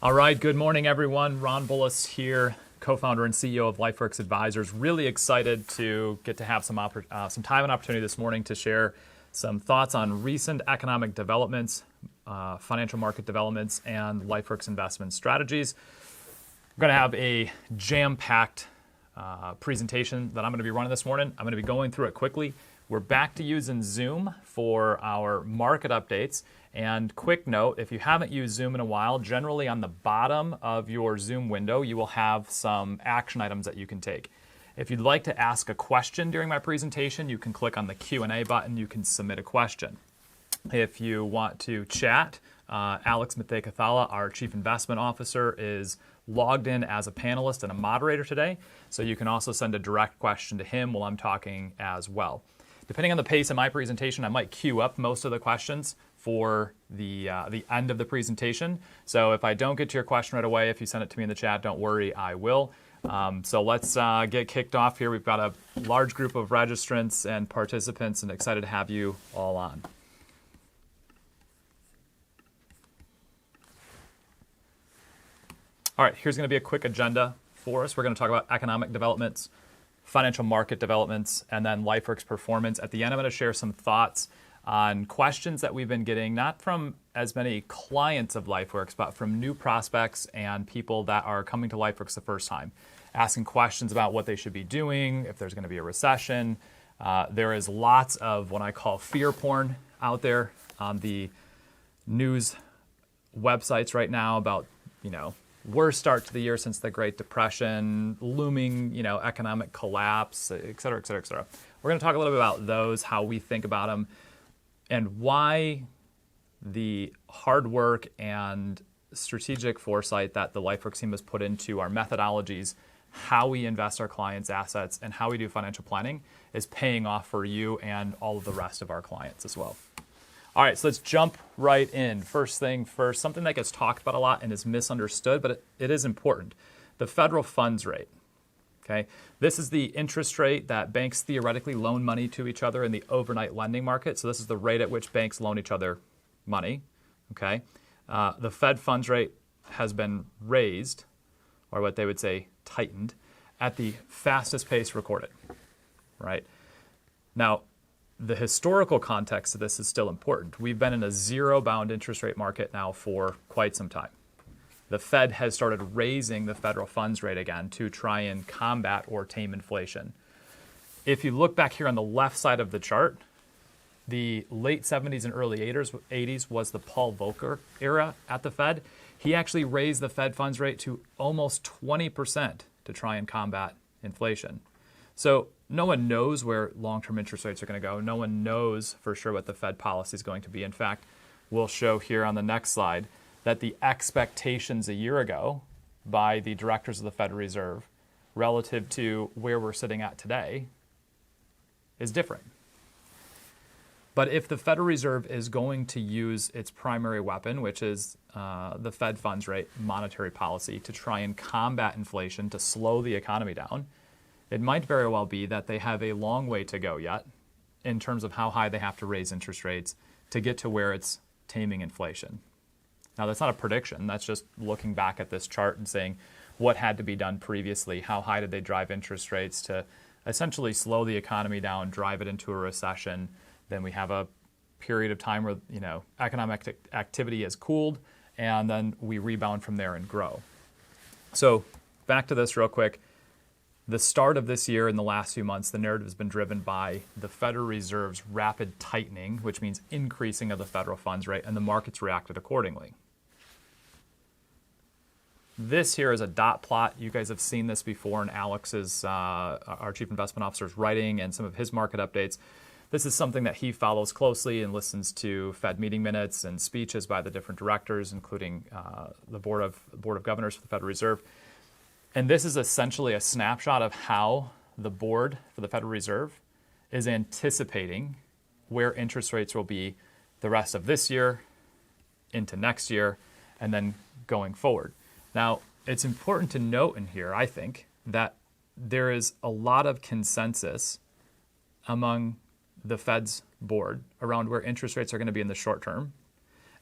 All right, good morning, everyone. Ron Bullis here, co-founder and CEO of Lifeworks Advisors. Really excited to get to have some time and opportunity this morning to share some thoughts on recent economic developments, financial market developments, and Lifeworks investment strategies. We're going to have a jam-packed presentation that I'm going to be running this morning. I'm going to be going through it quickly. We're back to using Zoom for our market updates. And quick note, if you haven't used Zoom in a while, generally on the bottom of your Zoom window, you will have some action items that you can take. If you'd like to ask a question during my presentation, you can click on the Q&A button. You can submit a question. If you want to chat, Alex Mathekathala, our Chief Investment Officer, is logged in as a panelist and a moderator today. So you can also send a direct question to him while I'm talking as well. Depending on the pace of my presentation, I might queue up most of the questions for the end of the presentation. So if I don't get to your question right away, if you send it to me in the chat, don't worry, I will. So let's get kicked off here. We've got a large group of registrants and participants and excited to have you all on. All right, here's going to be a quick agenda for us. We're going to talk about economic developments, financial market developments, and then Lifeworks performance. At the end, I'm going to share some thoughts on questions that we've been getting, not from as many clients of Lifeworks, but from new prospects and people that are coming to Lifeworks the first time, asking questions about what they should be doing, if there's going to be a recession. There is lots of what I call fear porn out there on the news websites right now about, worst start to the year since the Great Depression, looming, economic collapse, et cetera, et cetera, et cetera. We're going to talk a little bit about those, how we think about them, and why the hard work and strategic foresight that the Lifeworks team has put into our methodologies, how we invest our clients' assets, and how we do financial planning is paying off for you and all of the rest of our clients as well. All right, so let's jump right in. First thing first, something that gets talked about a lot and is misunderstood, but it is important. The federal funds rate. Okay, this is the interest rate that banks theoretically loan money to each other in the overnight lending market. So this is the rate at which banks loan each other money. Okay, the Fed funds rate has been raised, or what they would say tightened, at the fastest pace recorded. Right now, the historical context of this is still important. We've been in a zero-bound interest rate market now for quite some time. The Fed has started raising the federal funds rate again to try and combat or tame inflation. If you look back here on the left side of the chart, the late 70s and early 80s was the Paul Volcker era at the Fed. He actually raised the Fed funds rate to almost 20% to try and combat inflation. So no one knows where long-term interest rates are going to go. No one knows for sure what the Fed policy is going to be. In fact, we'll show here on the next slide that the expectations a year ago by the directors of the Federal Reserve relative to where we're sitting at today is different. But if the Federal Reserve is going to use its primary weapon, which is the Fed funds rate, monetary policy, to try and combat inflation, to slow the economy down, it might very well be that they have a long way to go yet in terms of how high they have to raise interest rates to get to where it's taming inflation. Now, that's not a prediction. That's just looking back at this chart and saying what had to be done previously. How high did they drive interest rates to essentially slow the economy down, drive it into a recession? Then we have a period of time where economic activity has cooled, and then we rebound from there and grow. So back to this real quick. The start of this year and the last few months, the narrative has been driven by the Federal Reserve's rapid tightening, which means increasing of the federal funds rate, and the markets reacted accordingly. This here is a dot plot. You guys have seen this before in Alex's, our Chief Investment Officer's writing and some of his market updates. This is something that he follows closely and listens to Fed meeting minutes and speeches by the different directors, including the Board of Governors for the Federal Reserve. And this is essentially a snapshot of how the board for the Federal Reserve is anticipating where interest rates will be the rest of this year, into next year, and then going forward. Now, it's important to note in here, I think, that there is a lot of consensus among the Fed's board around where interest rates are going to be in the short term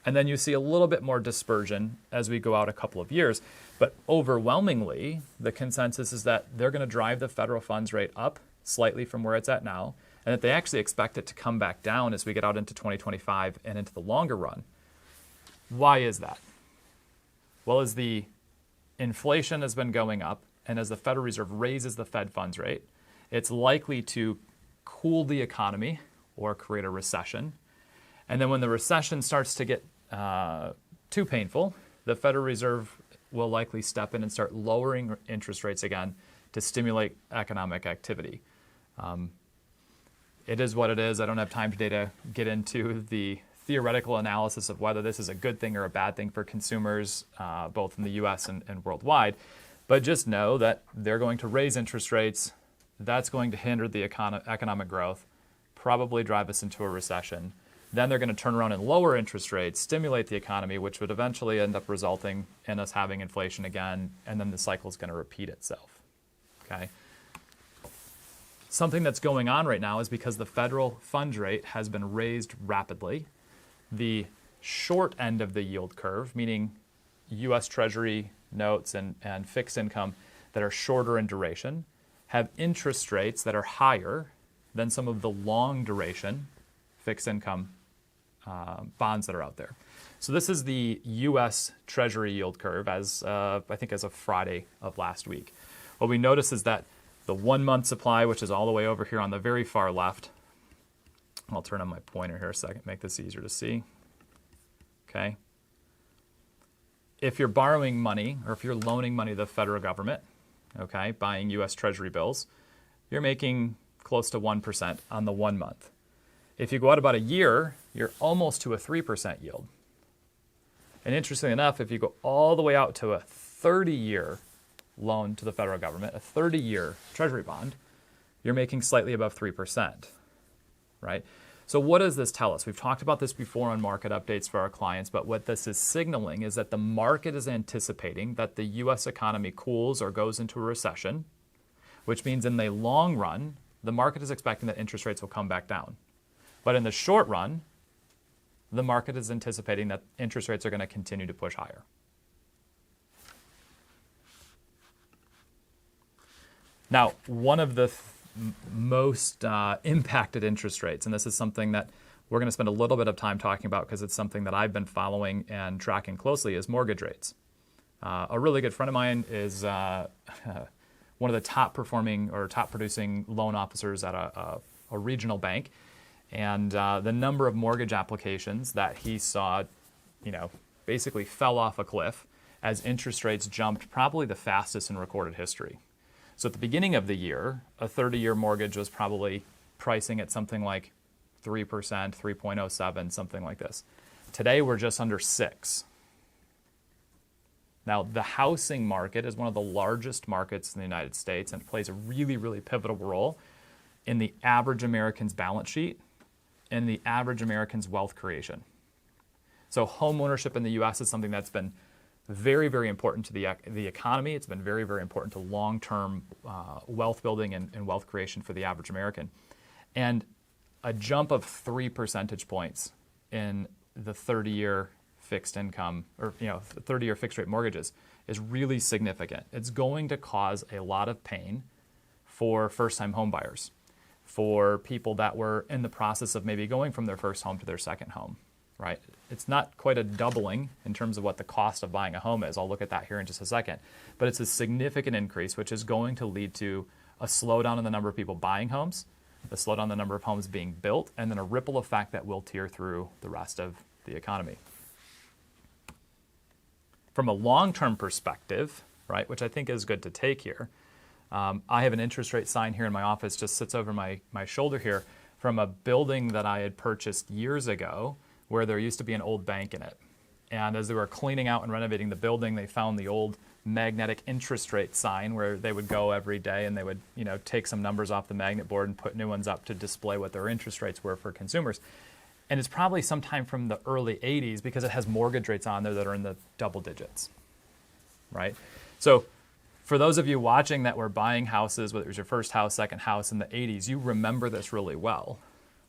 And then you see a little bit more dispersion as we go out a couple of years. But overwhelmingly, the consensus is that they're going to drive the federal funds rate up slightly from where it's at now, and that they actually expect it to come back down as we get out into 2025 and into the longer run. Why is that? Well, as the inflation has been going up, and as the Federal Reserve raises the Fed funds rate, it's likely to cool the economy or create a recession. And then when the recession starts to get too painful, the Federal Reserve will likely step in and start lowering interest rates again to stimulate economic activity. It is what it is. I don't have time today to get into the theoretical analysis of whether this is a good thing or a bad thing for consumers, both in the US and worldwide. But just know that they're going to raise interest rates. That's going to hinder the economic growth, probably drive us into a recession. Then they're going to turn around and lower interest rates, stimulate the economy, which would eventually end up resulting in us having inflation again, and then the cycle is going to repeat itself. Okay? Something that's going on right now is because the federal funds rate has been raised rapidly, the short end of the yield curve, meaning U.S. Treasury notes and fixed income that are shorter in duration, have interest rates that are higher than some of the long duration fixed income bonds that are out there. So this is the U.S. Treasury yield curve as I think as of Friday of last week. What we notice is that the 1 month supply, which is all the way over here on the very far left, I'll turn on my pointer here a second, make this easier to see. Okay. If you're borrowing money or if you're loaning money to the federal government, okay, buying U.S. Treasury bills, you're making close to 1% on the 1 month. If you go out about a year, you're almost to a 3% yield. And interestingly enough, if you go all the way out to a 30-year loan to the federal government, a 30-year Treasury bond, you're making slightly above 3%, right? So what does this tell us? We've talked about this before on market updates for our clients, but what this is signaling is that the market is anticipating that the U.S. economy cools or goes into a recession, which means in the long run, the market is expecting that interest rates will come back down. But in the short run, the market is anticipating that interest rates are going to continue to push higher. Now, one of the most impacted interest rates, and this is something that we're going to spend a little bit of time talking about because it's something that I've been following and tracking closely, is mortgage rates. A really good friend of mine is one of the top performing or top producing loan officers at a regional bank. And the number of mortgage applications that he saw, basically fell off a cliff as interest rates jumped probably the fastest in recorded history. So at the beginning of the year, a 30-year mortgage was probably pricing at something like 3%, 3.07, something like this. Today, we're just under 6. Now, the housing market is one of the largest markets in the United States, and it plays a really, really pivotal role in the average American's balance sheet and the average American's wealth creation. So home ownership in the U.S. is something that's been very, very important to the economy. It's been very, very important to long-term wealth building and wealth creation for the average American. And a jump of 3 percentage points in the 30-year fixed income or 30-year fixed rate mortgages is really significant. It's going to cause a lot of pain for first-time home buyers, for people that were in the process of maybe going from their first home to their second home, right? It's not quite a doubling in terms of what the cost of buying a home is. I'll look at that here in just a second. But it's a significant increase, which is going to lead to a slowdown in the number of people buying homes, a slowdown in the number of homes being built, and then a ripple effect that will tear through the rest of the economy. From a long-term perspective, right, which I think is good to take here, I have an interest rate sign here in my office, just sits over my shoulder here, from a building that I had purchased years ago where there used to be an old bank in it. And as they were cleaning out and renovating the building, they found the old magnetic interest rate sign where they would go every day and they would, take some numbers off the magnet board and put new ones up to display what their interest rates were for consumers. And it's probably sometime from the early 80s because it has mortgage rates on there that are in the double digits, right? So for those of you watching that were buying houses, whether it was your first house, second house in the 80s, you remember this really well,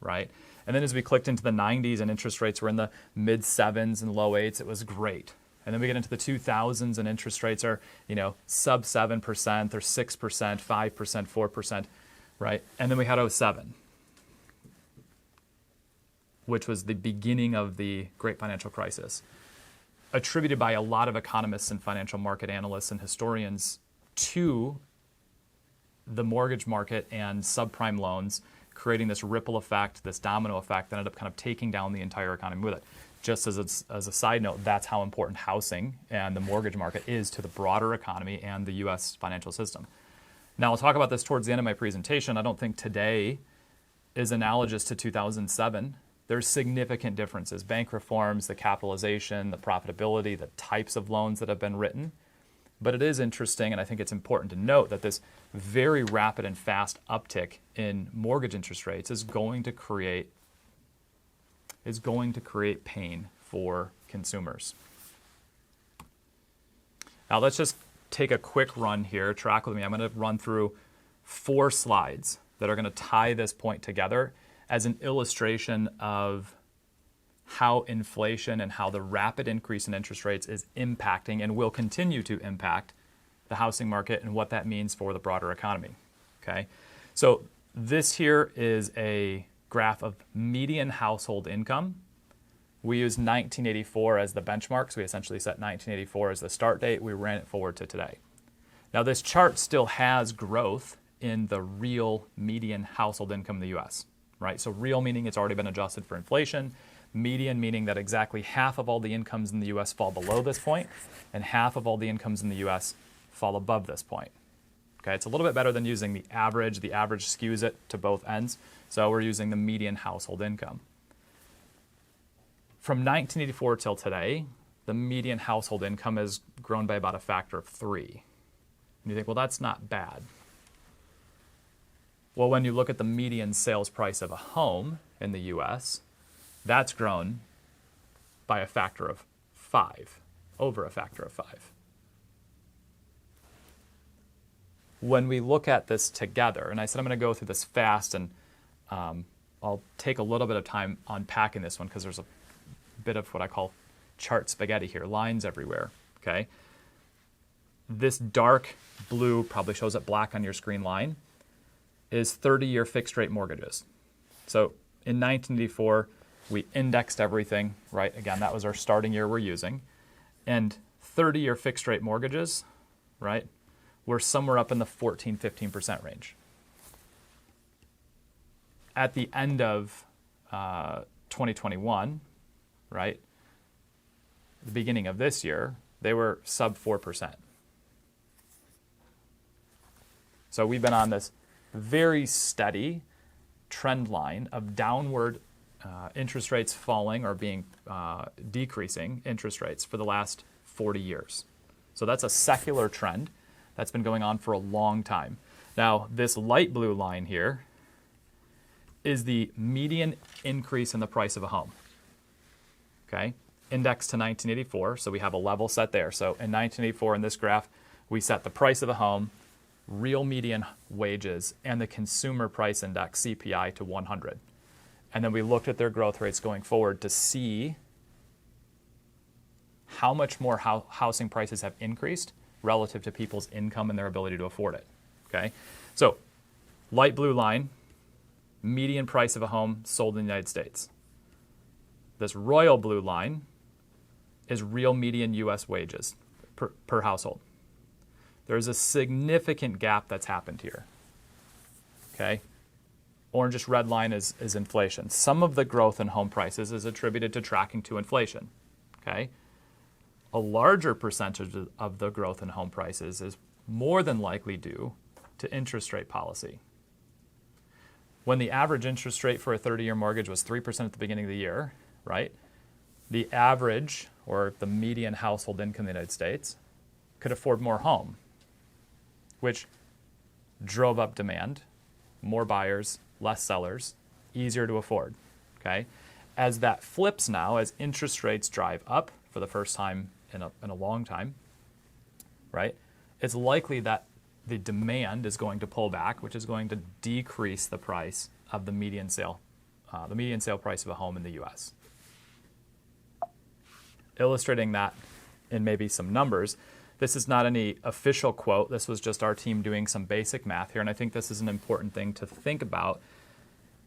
right? And then as we clicked into the 90s and interest rates were in the mid 7s and low 8s, it was great. And then we get into the 2000s and interest rates are, sub 7% or 6%, 5%, 4%, right? And then we had '07, which was the beginning of the great financial crisis, attributed by a lot of economists and financial market analysts and historians to the mortgage market and subprime loans, creating this ripple effect, this domino effect that ended up kind of taking down the entire economy with it. Just as a side note, that's how important housing and the mortgage market is to the broader economy and the U.S. financial system. Now, I'll talk about this towards the end of my presentation. I don't think today is analogous to 2007. There's significant differences. Bank reforms, the capitalization, the profitability, the types of loans that have been written. But it is interesting, and I think it's important to note that this very rapid and fast uptick in mortgage interest rates is going to create pain for consumers. Now let's just take a quick run here. Track with me. I'm going to run through 4 slides that are going to tie this point together as an illustration of how inflation and how the rapid increase in interest rates is impacting and will continue to impact the housing market and what that means for the broader economy. Okay, so this here is a graph of median household income. We use 1984 as the benchmark, so we essentially set 1984 as the start date. We ran it forward to today. Now this chart still has growth in the real median household income in the U.S., right? So real meaning it's already been adjusted for inflation. Median meaning that exactly half of all the incomes in the U.S. fall below this point, and half of all the incomes in the U.S. fall above this point. Okay, it's a little bit better than using the average. The average skews it to both ends, so we're using the median household income. From 1984 till today, the median household income has grown by about a factor of 3. And you think, well, that's not bad. Well, when you look at the median sales price of a home in the U.S., that's grown by a factor of 5, over a factor of 5. When we look at this together, and I said I'm going to go through this fast, and I'll take a little bit of time unpacking this one because there's a bit of what I call chart spaghetti here, lines everywhere, okay? This dark blue, probably shows up black on your screen line, is 30-year fixed rate mortgages. So in 1984, we indexed everything, right? Again, that was our starting year we're using. And 30-year fixed rate mortgages, right, were somewhere up in the 14-15% range. At the end of 2021, right, the beginning of this year, they were sub 4%. So we've been on this very steady trend line of downward interest rates falling or being decreasing interest rates for the last 40 years. So that's a secular trend that's been going on for a long time. Now, this light blue line here is the median increase in the price of a home. Okay, indexed to 1984, so we have a level set there. So in 1984, in this graph, we set the price of a home, real median wages, and the consumer price index, CPI, to 100. And then we looked at their growth rates going forward to see how much more housing prices have increased relative to people's income and their ability to afford it. Okay, so light blue line, median price of a home sold in the United States. This royal blue line is real median U.S. wages per household. There's a significant gap that's happened here. Okay, orangish red line is inflation. Some of the growth in home prices is attributed to tracking to inflation. Okay, a larger percentage of the growth in home prices is more than likely due to interest rate policy. When the average interest rate for a 30-year mortgage was 3% at the beginning of the year, right, the average or the median household income in the United States could afford more home, which drove up demand, more buyers, less sellers, easier to afford. Okay, as that flips now, as interest rates drive up for the first time in a long time, right, it's likely that the demand is going to pull back, which is going to decrease the price of the median sale the median sale price of a home in the U.S. Illustrating that in maybe some numbers, this is not any official quote. This was just our team doing some basic math here, and I think this is an important thing to think about,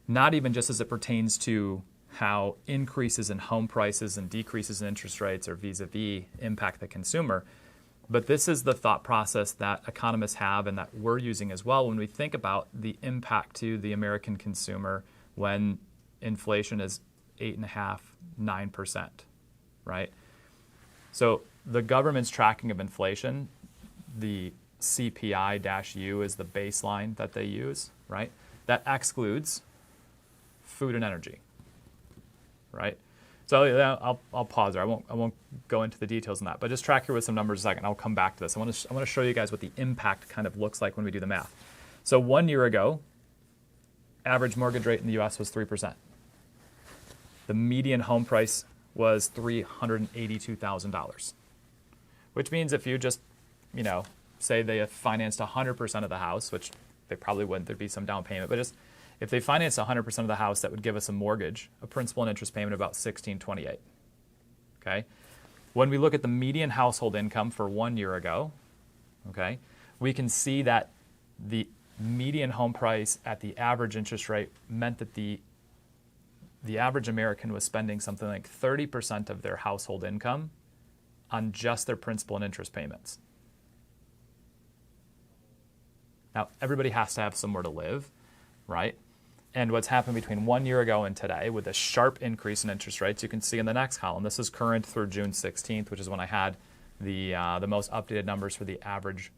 not even just as it pertains to how increases in home prices and decreases in interest rates or vis-a-vis impact the consumer, but this is the thought process that economists have and that we're using as well when we think about the impact to the American consumer when inflation is 8.5%, 9%, right? So the government's tracking of inflation, the CPI-U is the baseline that they use, right? That excludes food and energy, right? So I'll pause there. I won't go into the details on that, but just track here with some numbers a second. I'll come back to this. I want to show you guys what the impact kind of looks like when we do the math. So 1 year ago, average mortgage rate in the U.S. was 3%. The median home price was $382,000, which means if you just, say they have financed 100% of the house, which they probably wouldn't, there'd be some down payment, but just if they financed 100% of the house, that would give us a mortgage, a principal and interest payment of about $1,628. Okay? When we look at the median household income for 1 year ago, okay, we can see that the median home price at the average interest rate meant that the average American was spending something like 30% of their household income on just their principal and interest payments. Now, everybody has to have somewhere to live, right? And what's happened between 1 year ago and today with a sharp increase in interest rates, you can see in the next column. This is current through June 16th, which is when I had the most updated numbers for the average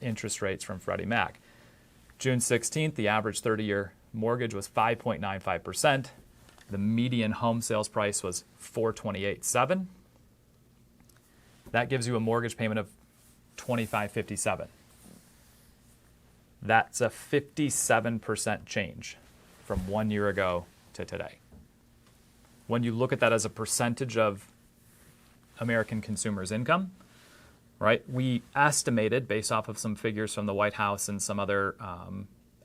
interest rates from Freddie Mac. June 16th, the average 30-year mortgage was 5.95%. The median home sales price was $428,700. That gives you a mortgage payment of $2,557. That's a 57% change from 1 year ago to today. When you look at that as a percentage of American consumers' income, right, we estimated, based off of some figures from the White House and some other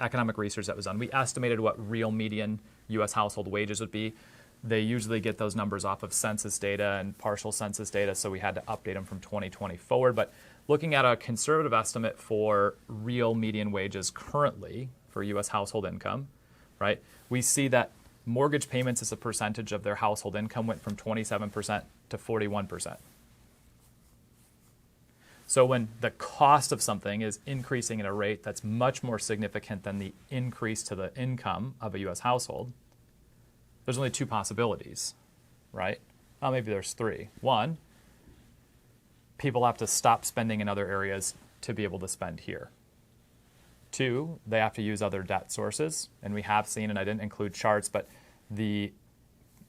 economic research that was done, we estimated what real median U.S. household wages would be. They usually get those numbers off of census data and partial census data, so we had to update them from 2020 forward. But looking at a conservative estimate for real median wages currently for U.S. household income, right, we see that mortgage payments as a percentage of their household income went from 27% to 41%. So when the cost of something is increasing at a rate that's much more significant than the increase to the income of a U.S. household, there's only two possibilities, right? Well, maybe there's three. One, people have to stop spending in other areas to be able to spend here. Two, they have to use other debt sources. And we have seen, and I didn't include charts, but the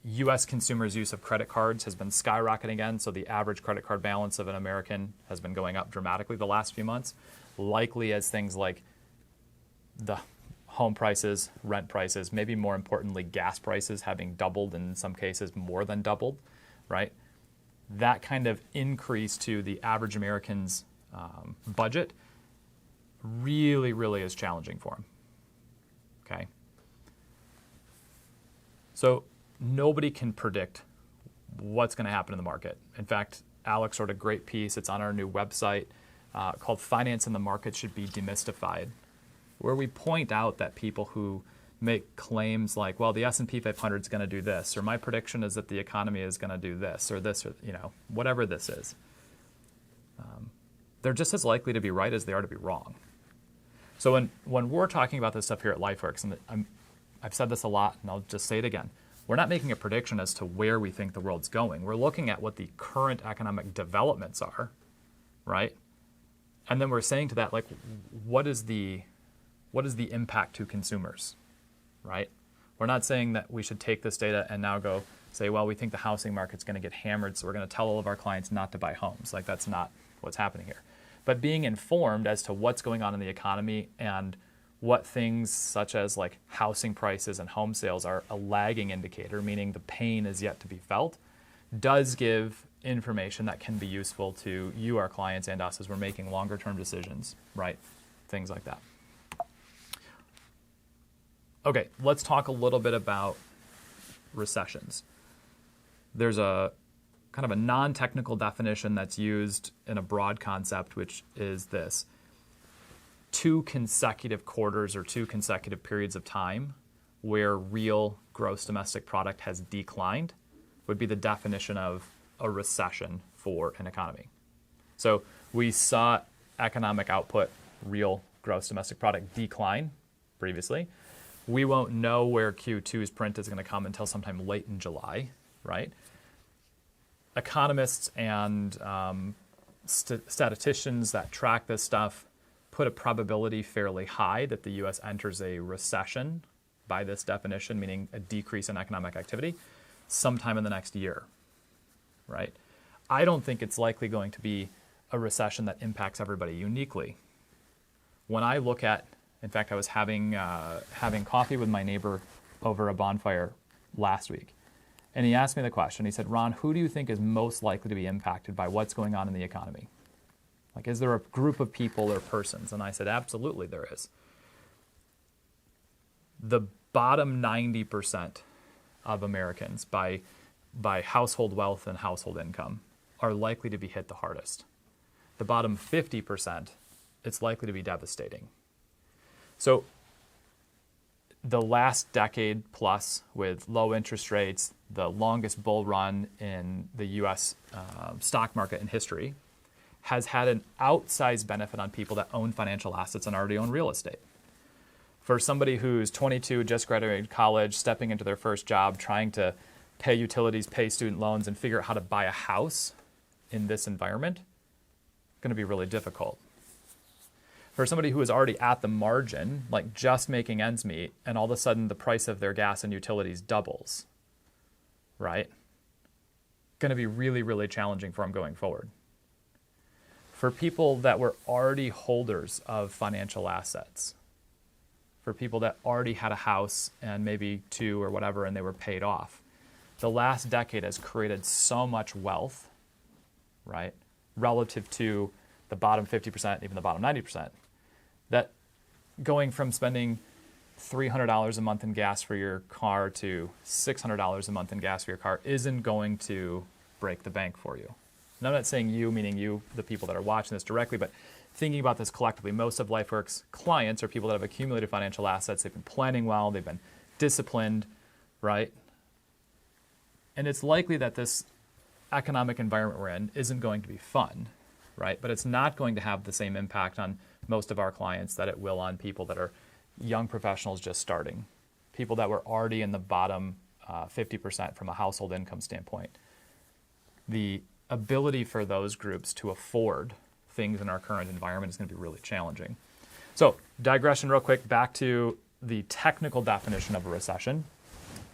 U.S. consumers' use of credit cards has been skyrocketing again. So the average credit card balance of an American has been going up dramatically the last few months, likely as things like the home prices, rent prices, maybe more importantly, gas prices having doubled, and in some cases more than doubled, right? That kind of increase to the average American's budget really, really is challenging for them, okay? So nobody can predict what's going to happen in the market. In fact, Alex wrote a great piece. It's on our new website called Finance in the Market Should Be Demystified, where we point out that people who make claims like, well, the S&P 500 is going to do this, or my prediction is that the economy is going to do this, or whatever this is, they're just as likely to be right as they are to be wrong. So when we're talking about this stuff here at Lifeworks, and I've said this a lot, and I'll just say it again, we're not making a prediction as to where we think the world's going. We're looking at what the current economic developments are, right? And then we're saying to that, like, what is the impact to consumers, right? We're not saying that we should take this data and now go say, well, we think the housing market's going to get hammered, so we're going to tell all of our clients not to buy homes. Like, that's not what's happening here. But being informed as to what's going on in the economy and what things such as like housing prices and home sales are a lagging indicator, meaning the pain is yet to be felt, does give information that can be useful to you, our clients, and us as we're making longer term decisions, right? Things like that. Okay, let's talk a little bit about recessions. There's a kind of a non-technical definition that's used in a broad concept, which is this: 2 consecutive quarters or 2 consecutive periods of time where real gross domestic product has declined would be the definition of a recession for an economy. So we saw economic output, real gross domestic product, decline previously. We won't know where Q2's print is going to come until sometime late in July, right? Economists and statisticians that track this stuff put a probability fairly high that the U.S. enters a recession by this definition, meaning a decrease in economic activity, sometime in the next year, right? I don't think it's likely going to be a recession that impacts everybody uniquely. When I look at, in fact, I was having coffee with my neighbor over a bonfire last week, and he asked me the question. He said, "Ron, who do you think is most likely to be impacted by what's going on in the economy? Like, is there a group of people or persons?" And I said, absolutely there is. The bottom 90% of Americans by household wealth and household income are likely to be hit the hardest. The bottom 50%, it's likely to be devastating. So the last decade plus, with low interest rates, the longest bull run in the U.S. Stock market in history, has had an outsized benefit on people that own financial assets and already own real estate. For somebody who's 22, just graduated college, stepping into their first job, trying to pay utilities, pay student loans, and figure out how to buy a house in this environment, going to be really difficult. For somebody who is already at the margin, like just making ends meet, and all of a sudden the price of their gas and utilities doubles, right? Going to be really, really challenging for them going forward. For people that were already holders of financial assets, for people that already had a house and maybe 2 or whatever, and they were paid off, the last decade has created so much wealth, right, relative to the bottom 50%, even the bottom 90%, that going from spending $300 a month in gas for your car to $600 a month in gas for your car isn't going to break the bank for you. And I'm not saying you, meaning you, the people that are watching this directly, but thinking about this collectively. Most of Lifeworks clients are people that have accumulated financial assets. They've been planning well. They've been disciplined, right? And it's likely that this economic environment we're in isn't going to be fun, right? But it's not going to have the same impact on most of our clients that it will on people that are young professionals just starting, people that were already in the bottom 50% from a household income standpoint. The ability for those groups to afford things in our current environment is going to be really challenging. So, digression real quick, back to the technical definition of a recession.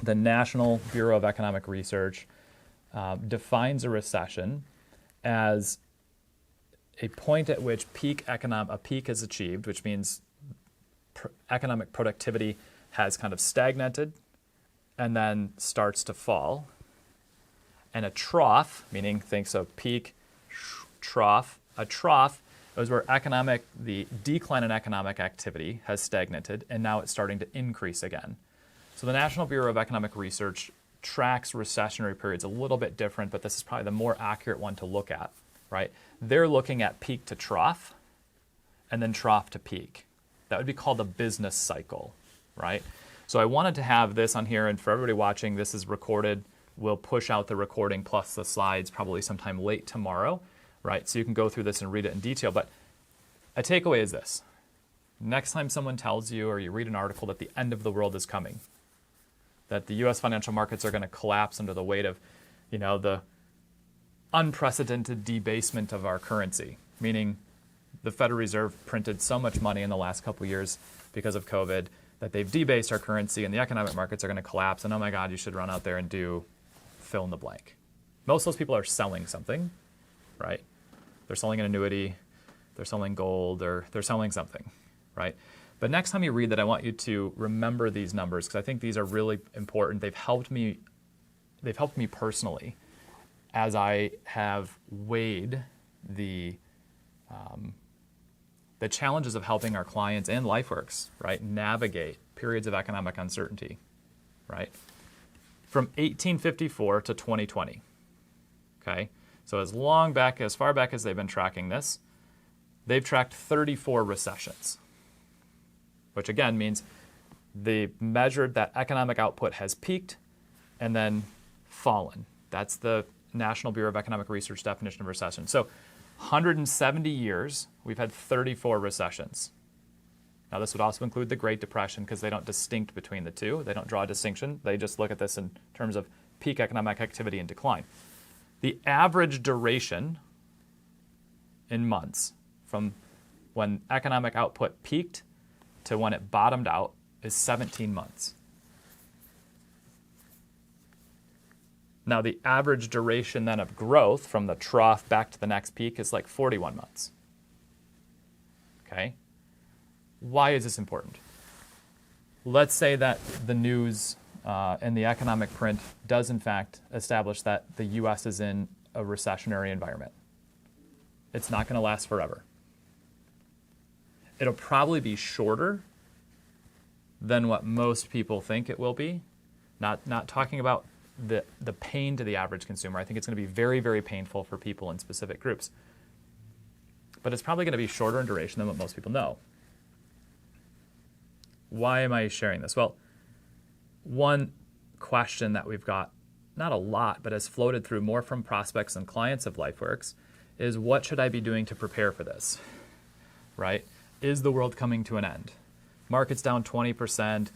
The National Bureau of Economic Research defines a recession as a point at which a peak is achieved, which means economic productivity has kind of stagnated and then starts to fall. And a trough, meaning think so peak, trough, a trough is where the decline in economic activity has stagnated and now it's starting to increase again. So the National Bureau of Economic Research tracks recessionary periods a little bit different, but this is probably the more accurate one to look at, right? They're looking at peak to trough and then trough to peak. That would be called a business cycle, right? So I wanted to have this on here, and for everybody watching, this is recorded. We'll push out the recording plus the slides probably sometime late tomorrow, right? So you can go through this and read it in detail. But a takeaway is this. Next time someone tells you or you read an article that the end of the world is coming, that the U.S. financial markets are going to collapse under the weight of, the unprecedented debasement of our currency, meaning the Federal Reserve printed so much money in the last couple of years because of COVID that they've debased our currency and the economic markets are going to collapse, and oh my God, you should run out there and do fill in the blank. Most of those people are selling something, right? They're selling an annuity, they're selling gold, or they're selling something, right? But next time you read that, I want you to remember these numbers because I think these are really important. They've helped me personally as I have weighed the challenges of helping our clients and Lifeworks, right, navigate periods of economic uncertainty, right? from 1854 to 2020. Okay, so as far back as they've been tracking this, they've tracked 34 recessions, which again means they measured that economic output has peaked and then fallen. That's the National Bureau of Economic Research definition of recession. So 170 years, we've had 34 recessions. Now, this would also include the Great Depression because they don't distinct between the two. They don't draw a distinction. They just look at this in terms of peak economic activity and decline. The average duration in months from when economic output peaked to when it bottomed out is 17 months. Now, the average duration then of growth from the trough back to the next peak is like 41 months. Okay? Why is this important? Let's say that the news and the economic print does in fact establish that the U.S. is in a recessionary environment. It's not going to last forever. It'll probably be shorter than what most people think it will be. Not talking about the pain to the average consumer. I think it's going to be very, very painful for people in specific groups. But it's probably going to be shorter in duration than what most people know. Why am I sharing this? Well, one question that we've got, not a lot, but has floated through more from prospects and clients of Lifeworks is what should I be doing to prepare for this, right? Is the world coming to an end? Market's down 20%,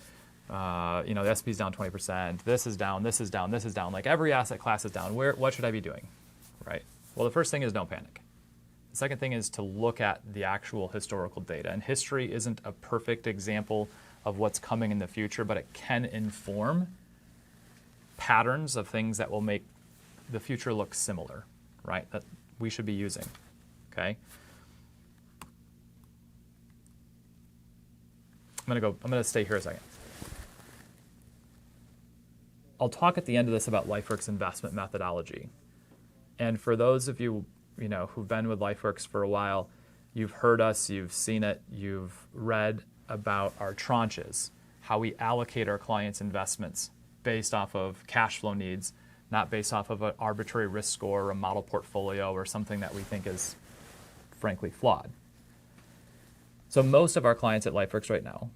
the S&P's down 20%, this is down, this is down, this is down. Like every asset class is down. What should I be doing, right? Well, the first thing is don't panic. The second thing is to look at the actual historical data. And history isn't a perfect example of what's coming in the future, but it can inform patterns of things that will make the future look similar, right? That we should be using, okay? I'm gonna stay here a second. I'll talk at the end of this about Lifeworks investment methodology. And for those of you, who've been with Lifeworks for a while, you've heard us, you've seen it, you've read about our tranches, how we allocate our clients' investments based off of cash flow needs, not based off of an arbitrary risk score or a model portfolio or something that we think is frankly flawed. So most of our clients at Lifeworks right now,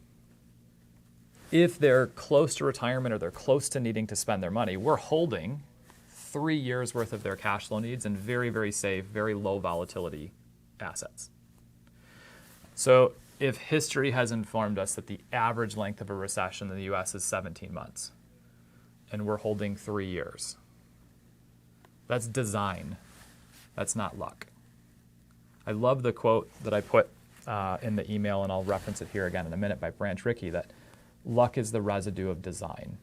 if they're close to retirement or they're close to needing to spend their money, we're holding 3 years worth of their cash flow needs in very, very safe, very low volatility assets. So if history has informed us that the average length of a recession in the US is 17 months, and we're holding 3 years, that's design. That's not luck. I love the quote that I put in the email, and I'll reference it here again in a minute, by Branch Rickey, that luck is the residue of design.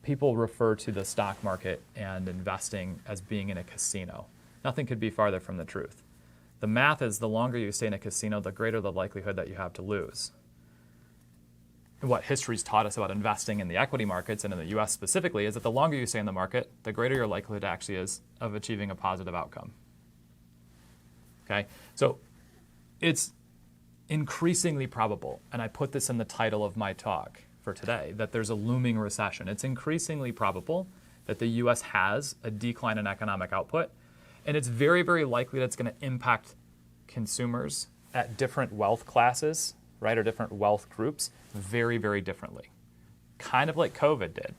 People refer to the stock market and investing as being in a casino. Nothing could be farther from the truth. The math is the longer you stay in a casino, the greater the likelihood that you have to lose. What history's taught us about investing in the equity markets and in the US specifically is that the longer you stay in the market, the greater your likelihood actually is of achieving a positive outcome. Okay, so it's increasingly probable, and I put this in the title of my talk for today, that there's a looming recession. It's increasingly probable that the US has a decline in economic output, and it's very, very likely that it's going to impact consumers at different wealth classes, right, or different wealth groups very, very differently. Kind of like COVID did.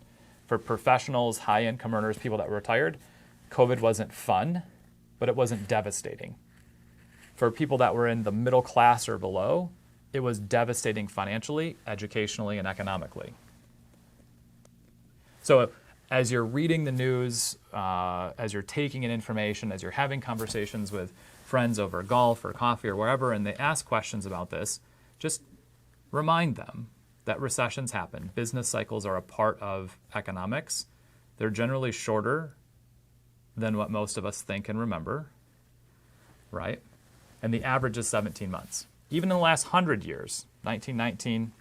For professionals, high-income earners, people that were retired, COVID wasn't fun, but it wasn't devastating. For people that were in the middle class or below, it was devastating financially, educationally, and economically. So as you're reading the news, as you're taking in information, as you're having conversations with friends over golf or coffee or wherever, and they ask questions about this, just remind them that recessions happen. Business cycles are a part of economics. They're generally shorter than what most of us think and remember, right? And the average is 17 months. Even in the last 100 years, 1919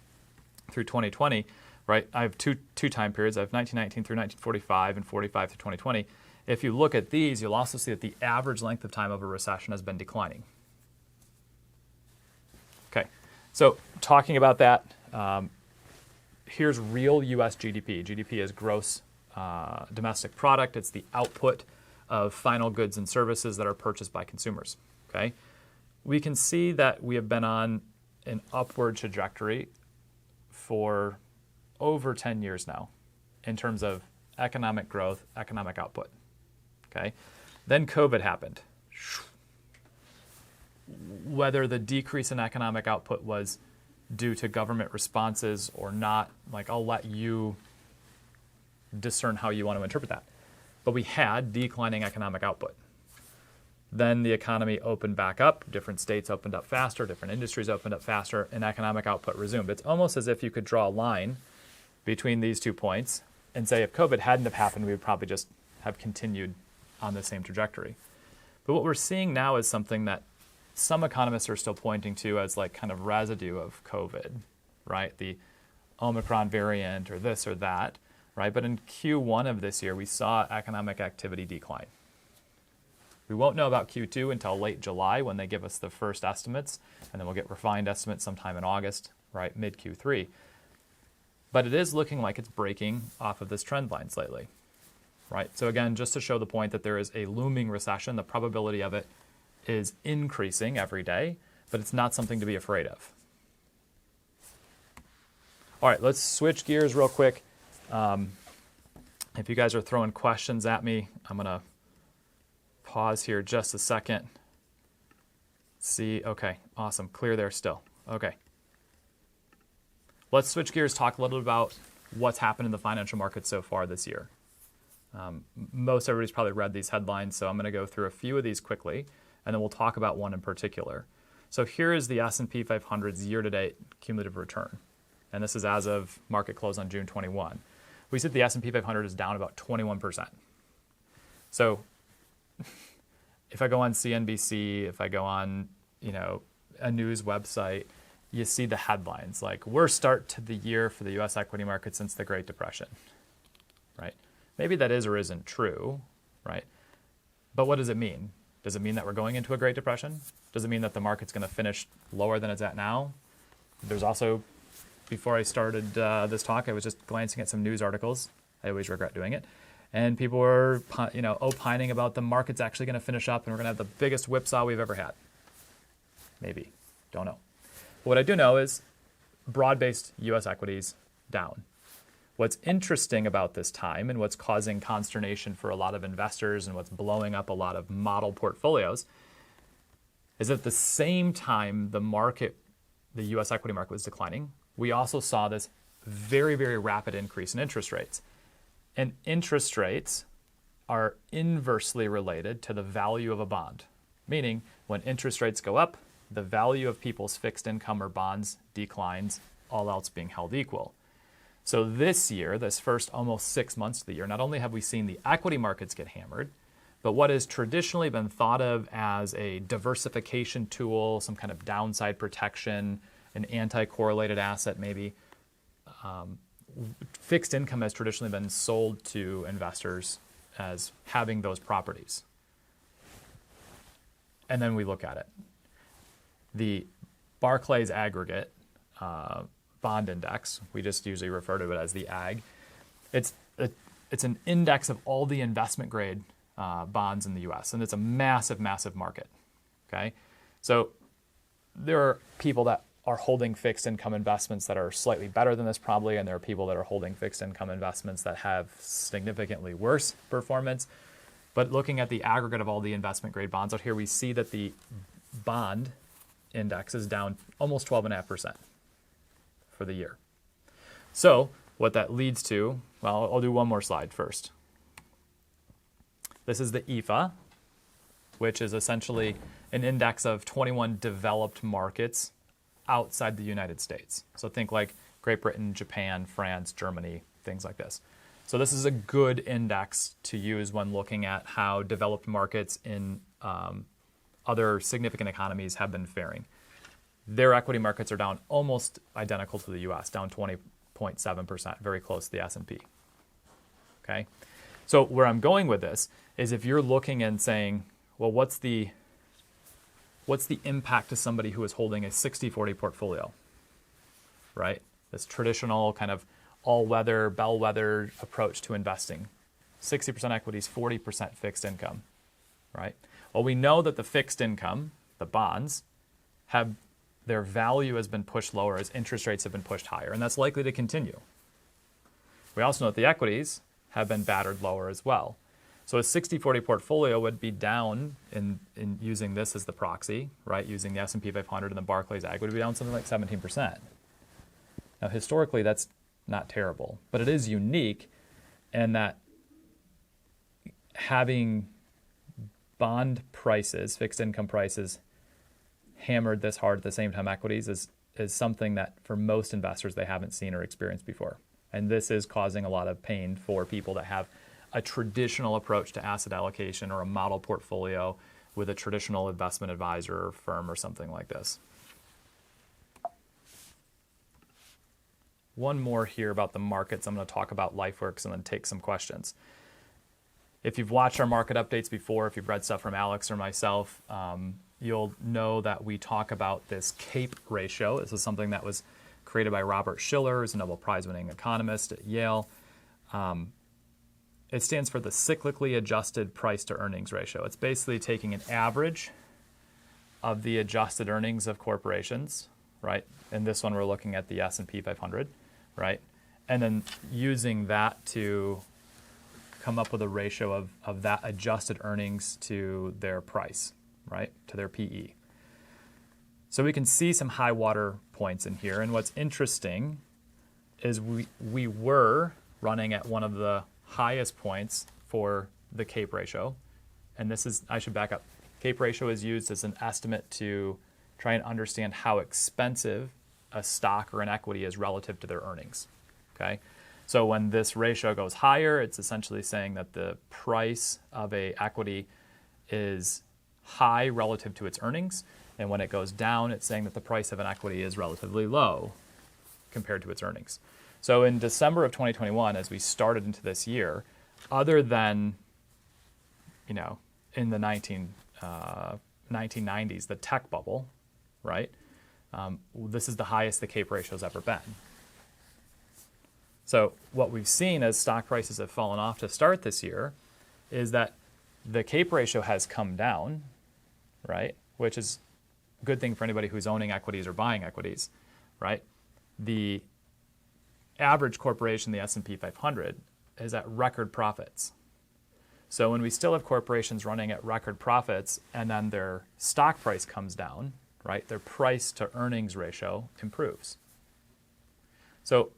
through 2020, right? I have two time periods. I have 1919 through 1945 and 45 through 2020. If you look at these, you'll also see that the average length of time of a recession has been declining. Okay, so talking about that, here's real U.S. GDP. GDP is gross domestic product. It's the output of final goods and services that are purchased by consumers. Okay, we can see that we have been on an upward trajectory for over 10 years now in terms of economic growth, economic output. Okay, then COVID happened. Whether the decrease in economic output was due to government responses or not, like, I'll let you discern how you want to interpret that. But we had declining economic output. Then the economy opened back up, different states opened up faster, different industries opened up faster, and economic output resumed. It's almost as if you could draw a line between these 2 points and say if COVID hadn't have happened, we would probably just have continued on the same trajectory. But what we're seeing now is something that some economists are still pointing to as like kind of residue of COVID, right? The Omicron variant or this or that, right? But in Q1 of this year, we saw economic activity decline. We won't know about Q2 until late July when they give us the first estimates, and then we'll get refined estimates sometime in August, right? Mid Q3. But it is looking like it's breaking off of this trend line slightly, right? So again, just to show the point that there is a looming recession, the probability of it is increasing every day, but it's not something to be afraid of. All right, let's switch gears real quick. If you guys are throwing questions at me, I'm going to pause here just a second. See, okay, awesome, clear there still. Okay. Let's switch gears, talk a little bit about what's happened in the financial markets so far this year. Most everybody's probably read these headlines, so I'm going to go through a few of these quickly, and then we'll talk about one in particular. So here is the S&P 500's year-to-date cumulative return, and this is as of market close on June 21. We said the S&P 500 is down about 21%. So if I go on CNBC, if I go on, a news website, you see the headlines like worst start to the year for the U.S. equity market since the Great Depression, right? Maybe that is or isn't true, right? But what does it mean? Does it mean that we're going into a Great Depression? Does it mean that the market's going to finish lower than it's at now? There's also, before I started this talk, I was just glancing at some news articles. I always regret doing it. And people were, opining about the market's actually going to finish up and we're going to have the biggest whipsaw we've ever had. Maybe. Don't know. But what I do know is broad-based U.S. equities down. What's interesting about this time and what's causing consternation for a lot of investors and what's blowing up a lot of model portfolios is at the same time the U.S. equity market was declining, we also saw this very, very rapid increase in interest rates. And interest rates are inversely related to the value of a bond, meaning when interest rates go up, the value of people's fixed income or bonds declines, all else being held equal. So this year, this first almost 6 months of the year, not only have we seen the equity markets get hammered, but what has traditionally been thought of as a diversification tool, some kind of downside protection, an anti-correlated asset maybe, fixed income has traditionally been sold to investors as having those properties. And then we look at it. The Barclays aggregate bond index, we just usually refer to it as the AG. It's an index of all the investment grade bonds in the U.S. and it's a massive, massive market. Okay, so there are people that are holding fixed income investments that are slightly better than this probably, and there are people that are holding fixed income investments that have significantly worse performance. But looking at the aggregate of all the investment grade bonds out here, we see that the bond index is down almost 12.5% for the year. So what that leads to, well, I'll do one more slide first. This is the EFA, which is essentially an index of 21 developed markets outside the United States. So think like Great Britain, Japan, France, Germany, things like this. So this is a good index to use when looking at how developed markets in other significant economies have been faring. Their equity markets are down almost identical to the U.S., down 20.7%, very close to the S&P. Okay, so where I'm going with this is if you're looking and saying, well, what's the impact to somebody who is holding a 60-40 portfolio, right? This traditional kind of all-weather, bellwether approach to investing. 60% equities, 40% fixed income, right? Well, we know that the fixed income, the bonds, have their value has been pushed lower as interest rates have been pushed higher, and that's likely to continue. We also know that the equities have been battered lower as well. So a 60-40 portfolio would be down in using this as the proxy, right? Using the S&P 500 and the Barclays Ag would be down something like 17%. Now, historically, that's not terrible, but it is unique in that having bond prices, fixed income prices, hammered this hard at the same time equities is something that for most investors they haven't seen or experienced before. And this is causing a lot of pain for people that have a traditional approach to asset allocation or a model portfolio with a traditional investment advisor or firm or something like this. One more here about the markets. I'm going to talk about Lifeworks and then take some questions. If you've watched our market updates before, if you've read stuff from Alex or myself, you'll know that we talk about this CAPE ratio. This is something that was created by Robert Shiller, who's a Nobel Prize-winning economist at Yale. It stands for the cyclically adjusted price to earnings ratio. It's basically taking an average of the adjusted earnings of corporations, right? In this one, we're looking at the S&P 500, right? And then using that to come up with a ratio of that adjusted earnings to their price, right? To their PE. So we can see some high water points in here. And what's interesting is we were running at one of the highest points for the CAPE ratio. And this is, I should back up. CAPE ratio is used as an estimate to try and understand how expensive a stock or an equity is relative to their earnings, okay? So when this ratio goes higher, it's essentially saying that the price of a equity is high relative to its earnings. And when it goes down, it's saying that the price of an equity is relatively low compared to its earnings. So in December of 2021, as we started into this year, other than, in the 1990s, the tech bubble, right? This is the highest the CAPE ratio has ever been. So what we've seen as stock prices have fallen off to start this year is that the CAPE ratio has come down, right? Which is a good thing for anybody who's owning equities or buying equities, right? The average corporation, the S&P 500, is at record profits. So when we still have corporations running at record profits and then their stock price comes down, right, their price to earnings ratio improves. So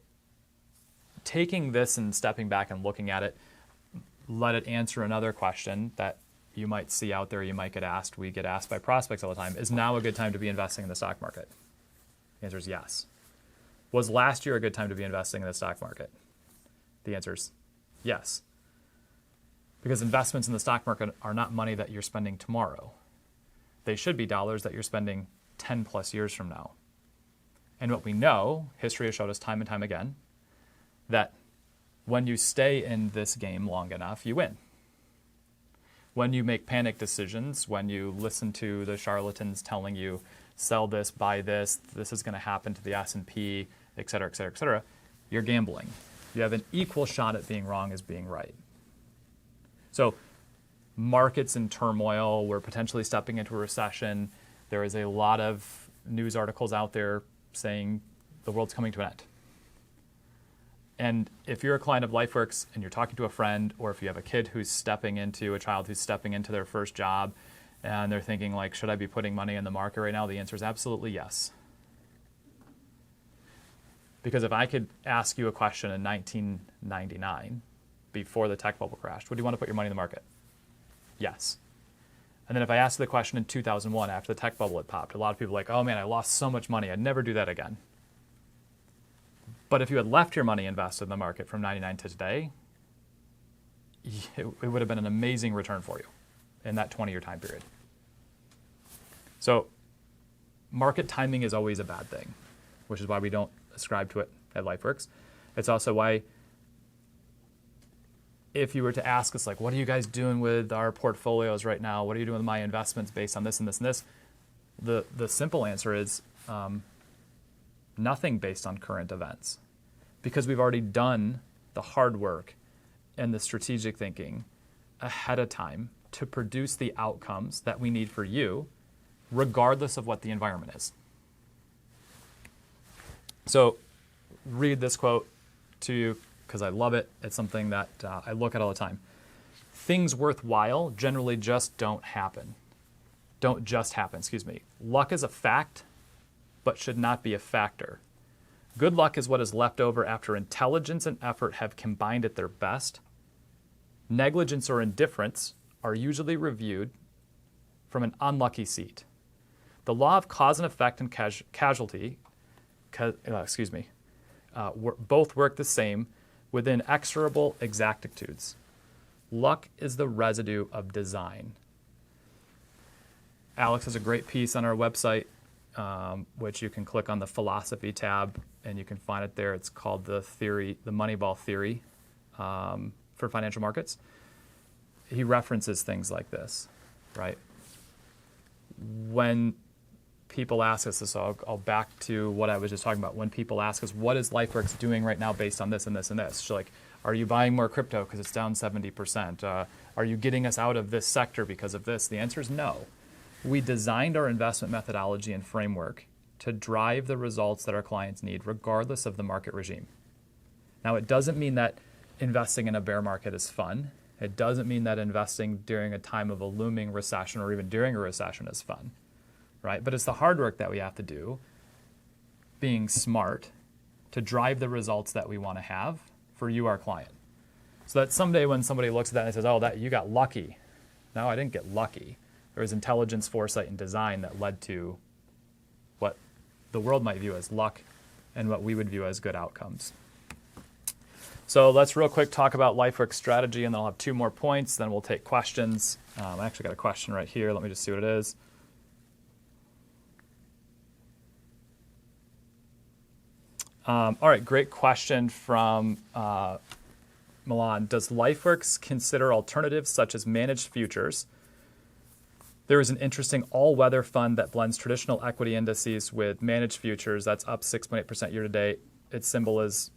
taking this and stepping back and looking at it, let it answer another question that you might see out there, you might get asked, we get asked by prospects all the time, is now a good time to be investing in the stock market? The answer is yes. Was last year a good time to be investing in the stock market? The answer is yes. Because investments in the stock market are not money that you're spending tomorrow. They should be dollars that you're spending 10 plus years from now. And what we know, history has showed us time and time again, that when you stay in this game long enough, you win. When you make panic decisions, when you listen to the charlatans telling you, sell this, buy this, this is going to happen to the S&P, et cetera, et cetera, et cetera, you're gambling. You have an equal shot at being wrong as being right. So markets in turmoil, we're potentially stepping into a recession. There is a lot of news articles out there saying the world's coming to an end. And if you're a client of Lifeworks and you're talking to a friend, or if you have a child who's stepping into their first job and they're thinking like, should I be putting money in the market right now? The answer is absolutely yes. Because if I could ask you a question in 1999, before the tech bubble crashed, would you want to put your money in the market? Yes. And then if I asked the question in 2001, after the tech bubble had popped, a lot of people were like, oh man, I lost so much money, I'd never do that again. But if you had left your money invested in the market from 99 to today, it would have been an amazing return for you in that 20-year time period. So market timing is always a bad thing, which is why we don't ascribe to it at Lifeworks. It's also why if you were to ask us, like, what are you guys doing with our portfolios right now? What are you doing with my investments based on this and this and this? The simple answer is nothing based on current events. because we've already done the hard work and the strategic thinking ahead of time to produce the outcomes that we need for you, regardless of what the environment is. So read this quote to you because I love it. It's something that I look at all the time. Things worthwhile generally just don't happen. Don't just happen, excuse me. Luck is a fact, but should not be a factor. Good luck is what is left over after intelligence and effort have combined at their best. Negligence or indifference are usually reviewed from an unlucky seat. The law of cause and effect and causality, both work the same with inexorable exactitudes. Luck is the residue of design. Alex has a great piece on our website, which you can click on the philosophy tab, and you can find it there. It's called the Moneyball Theory for financial markets. He references things like this, right? When people ask us, so I'll back to what I was just talking about. When people ask us, what is Lifeworks doing right now based on this and this and this? So like, are you buying more crypto because it's down 70%? Are you getting us out of this sector because of this? The answer is no. We designed our investment methodology and framework to drive the results that our clients need, regardless of the market regime. Now, it doesn't mean that investing in a bear market is fun. It doesn't mean that investing during a time of a looming recession or even during a recession is fun, right? But it's the hard work that we have to do, being smart, to drive the results that we want to have for you, our client. So that someday when somebody looks at that and says, oh, that you got lucky. No, I didn't get lucky. There was intelligence, foresight, and design that led to what the world might view as luck and what we would view as good outcomes. So let's real quick talk about Lifeworks strategy, and then I'll have 2 more points. Then we'll take questions. I actually got a question right here. Let me just see what it is. All right, great question from Milan. Does Lifeworks consider alternatives such as managed futures? There is an interesting all-weather fund that blends traditional equity indices with managed futures. That's up 6.8% year to date. Its symbol is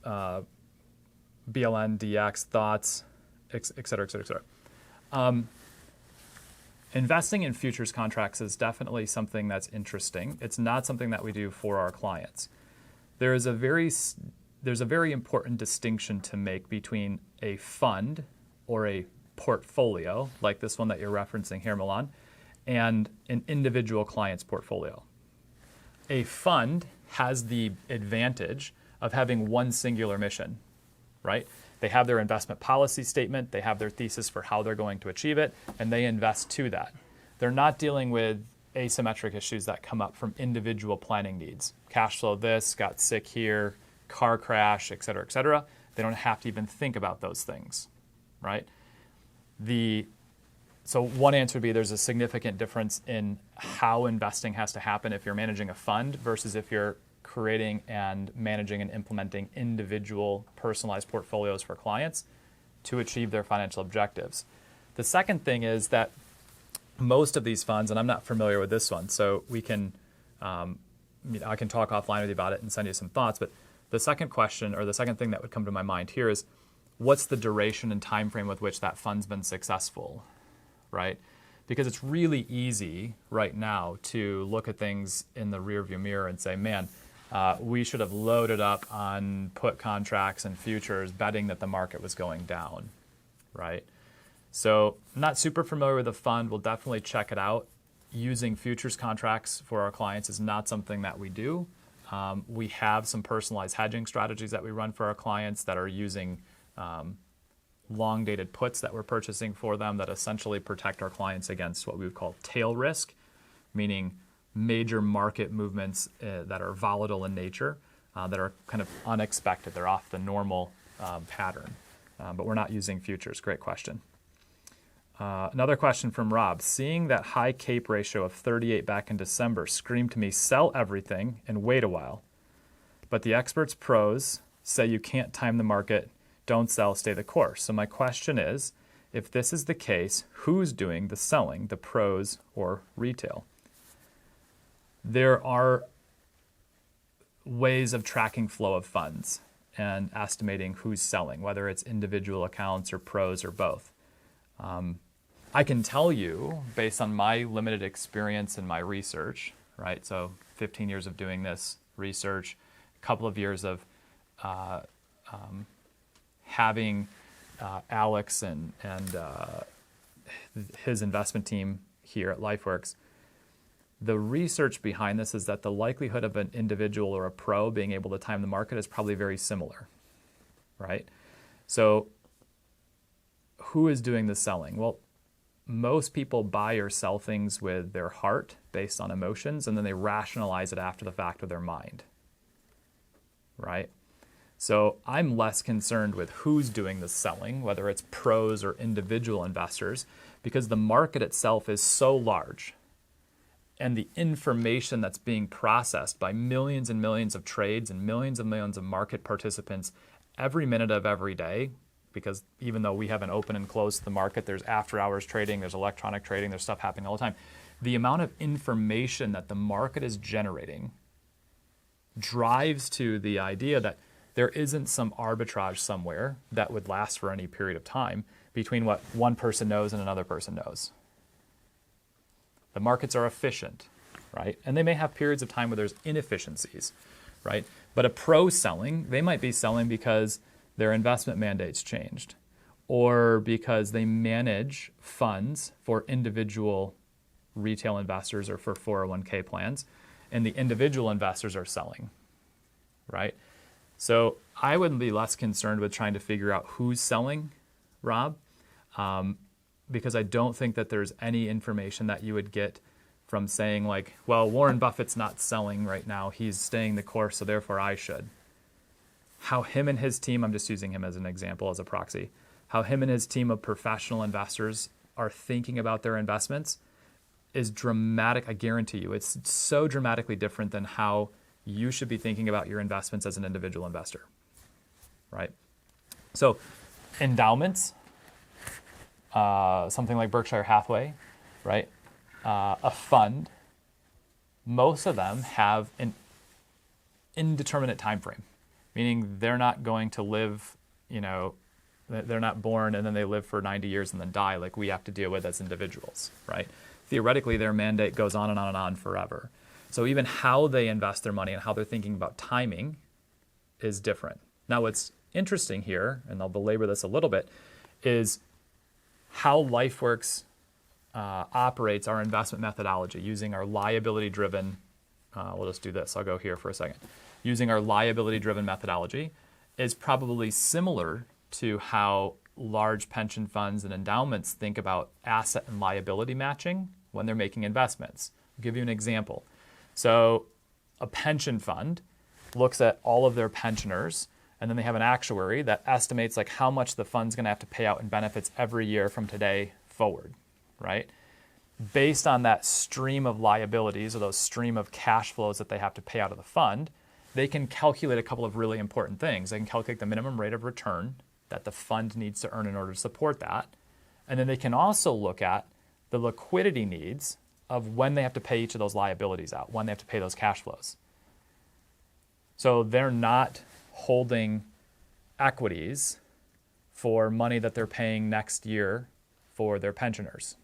BLNDX, thoughts, et cetera, et cetera, et cetera. Investing in futures contracts is definitely something that's interesting. It's not something that we do for our clients. There's a very important distinction to make between a fund or a portfolio, like this one that you're referencing here, Milan, and an individual client's portfolio. A fund has the advantage of having one singular mission, right? They have their investment policy statement, they have their thesis for how they're going to achieve it, and they invest to that. They're not dealing with asymmetric issues that come up from individual planning needs. Cash flow this, got sick here, car crash, et cetera, et cetera. They don't have to even think about those things, right? So one answer would be there's a significant difference in how investing has to happen if you're managing a fund versus if you're creating and managing and implementing individual personalized portfolios for clients to achieve their financial objectives. The second thing is that most of these funds, and I'm not familiar with this one, so we can, I can talk offline with you about it and send you some thoughts, but the second question or the second thing that would come to my mind here is what's the duration and time frame with which that fund's been successful, right? Because it's really easy right now to look at things in the rearview mirror and say, man, we should have loaded up on put contracts and futures betting that the market was going down, right? So not super familiar with the fund. We'll definitely check it out. Using futures contracts for our clients is not something that we do. We have some personalized hedging strategies that we run for our clients that are using long-dated puts that we're purchasing for them that essentially protect our clients against what we would call tail risk, meaning major market movements that are volatile in nature, that are kind of unexpected. They're off the normal pattern, but we're not using futures. Great question. Another question from Rob. Seeing that high CAPE ratio of 38 back in December screamed to me, sell everything and wait a while. But the experts pros say you can't time the market, don't sell, stay the course. So my question is, if this is the case, who's doing the selling, the pros or retail? There are ways of tracking flow of funds. and estimating who's selling, whether it's individual accounts or pros or both. I can tell you, based on my limited experience in my research, right? So 15 years of doing this research, a couple of years of having Alex and his investment team here at Lifeworks. The research behind this is that the likelihood of an individual or a pro being able to time the market is probably very similar, right? So who is doing the selling? Well, most people buy or sell things with their heart based on emotions, and then they rationalize it after the fact with their mind, right? So I'm less concerned with who's doing the selling, whether it's pros or individual investors, because the market itself is so large, and the information that's being processed by millions and millions of trades and millions of market participants every minute of every day, because even though we haven't open and closed the market, there's after hours trading, there's electronic trading, there's stuff happening all the time. The amount of information that the market is generating drives to the idea that there isn't some arbitrage somewhere that would last for any period of time between what one person knows and another person knows. The markets are efficient, right? And they may have periods of time where there's inefficiencies, right? But a pro selling, they might be selling because their investment mandates changed, or because they manage funds for individual retail investors or for 401k plans, and the individual investors are selling, right? So I would be less concerned with trying to figure out who's selling, Rob, because I don't think that there's any information that you would get from saying like, well, Warren Buffett's not selling right now, he's staying the course, so therefore I should. How him and his team, I'm just using him as an example, as a proxy, how him and his team of professional investors are thinking about their investments is dramatic. I guarantee you, it's so dramatically different than how you should be thinking about your investments as an individual investor, right? So endowments, something like Berkshire Hathaway, right? A fund, most of them have an indeterminate time frame, meaning they're not going to live, they're not born and then they live for 90 years and then die like we have to deal with as individuals, right? Theoretically, their mandate goes on and on and on forever. So even how they invest their money and how they're thinking about timing is different. Now, what's interesting here, and I'll belabor this a little bit, is how Lifeworks operates our investment methodology using our liability-driven, we'll just do this, I'll go here for a second. Using our liability-driven methodology is probably similar to how large pension funds and endowments think about asset and liability matching when they're making investments. I'll give you an example. So a pension fund looks at all of their pensioners, and then they have an actuary that estimates like how much the fund's going to have to pay out in benefits every year from today forward, right? Based on that stream of liabilities or those stream of cash flows that they have to pay out of the fund, they can calculate a couple of really important things. They can calculate the minimum rate of return that the fund needs to earn in order to support that. And then they can also look at the liquidity needs of when they have to pay each of those liabilities out, when they have to pay those cash flows. So they're not holding equities for money that they're paying next year for their pensioners.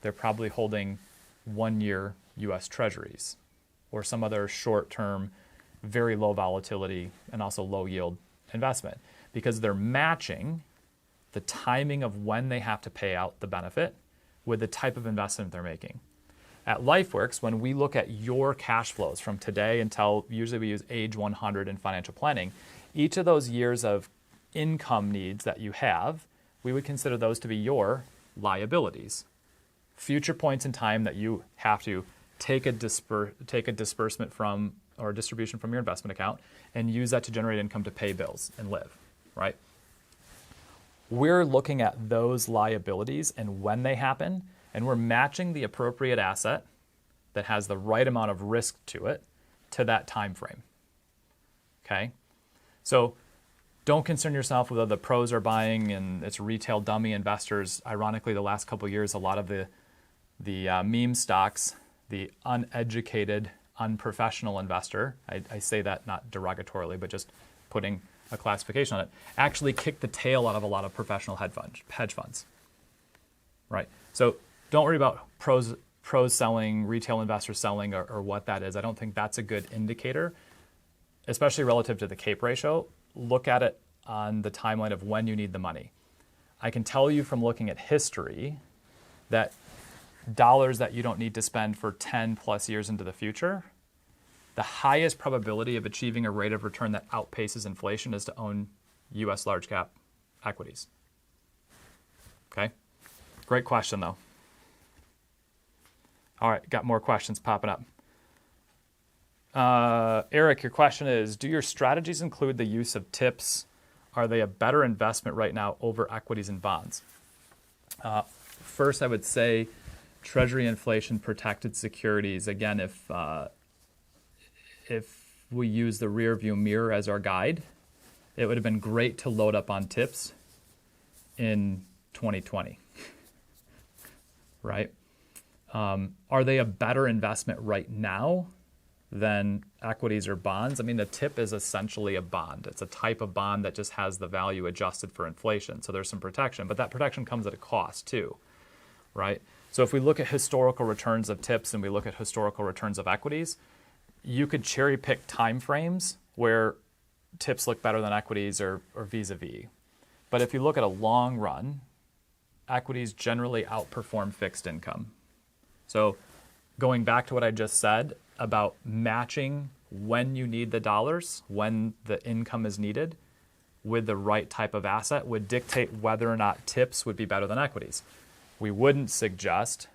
They're probably holding 1-year U.S. Treasuries or some other short-term, very low volatility and also low yield investment, because they're matching the timing of when they have to pay out the benefit with the type of investment they're making. At Lifeworks, when we look at your cash flows from today until, usually we use age 100 in financial planning, each of those years of income needs that you have, we would consider those to be your liabilities. Future points in time that you have to take a disbursement from or a distribution from your investment account and use that to generate income to pay bills and live, right? We're looking at those liabilities and when they happen, and we're matching the appropriate asset that has the right amount of risk to it to that time frame, okay? So don't concern yourself with whether the pros are buying and it's retail dummy investors. Ironically, the last couple of years, a lot of the meme stocks, the uneducated, unprofessional investor, I say that not derogatorily, but just putting a classification on it, actually kick the tail out of a lot of professional hedge funds, right? So don't worry about pros selling, retail investors selling, or what that is. I don't think that's a good indicator, especially relative to the CAPE ratio. Look at it on the timeline of when you need the money. I can tell you from looking at history that dollars that you don't need to spend for 10 plus years into the future, the highest probability of achieving a rate of return that outpaces inflation is to own U.S. large cap equities. Okay? Great question, though. All right, got more questions popping up. Eric, your question is, do your strategies include the use of TIPS? Are they a better investment right now over equities and bonds? First, I would say Treasury inflation protected securities. Again, if we use the rear view mirror as our guide, it would have been great to load up on TIPS in 2020, right? Are they a better investment right now than equities or bonds? I mean, the TIP is essentially a bond. It's a type of bond that just has the value adjusted for inflation. So there's some protection, but that protection comes at a cost too, right? So if we look at historical returns of TIPS and we look at historical returns of equities, you could cherry pick time frames where TIPS look better than equities or vis-a-vis. But if you look at a long run, equities generally outperform fixed income. So going back to what I just said about matching when you need the dollars, when the income is needed, with the right type of asset would dictate whether or not TIPS would be better than equities. We wouldn't suggest,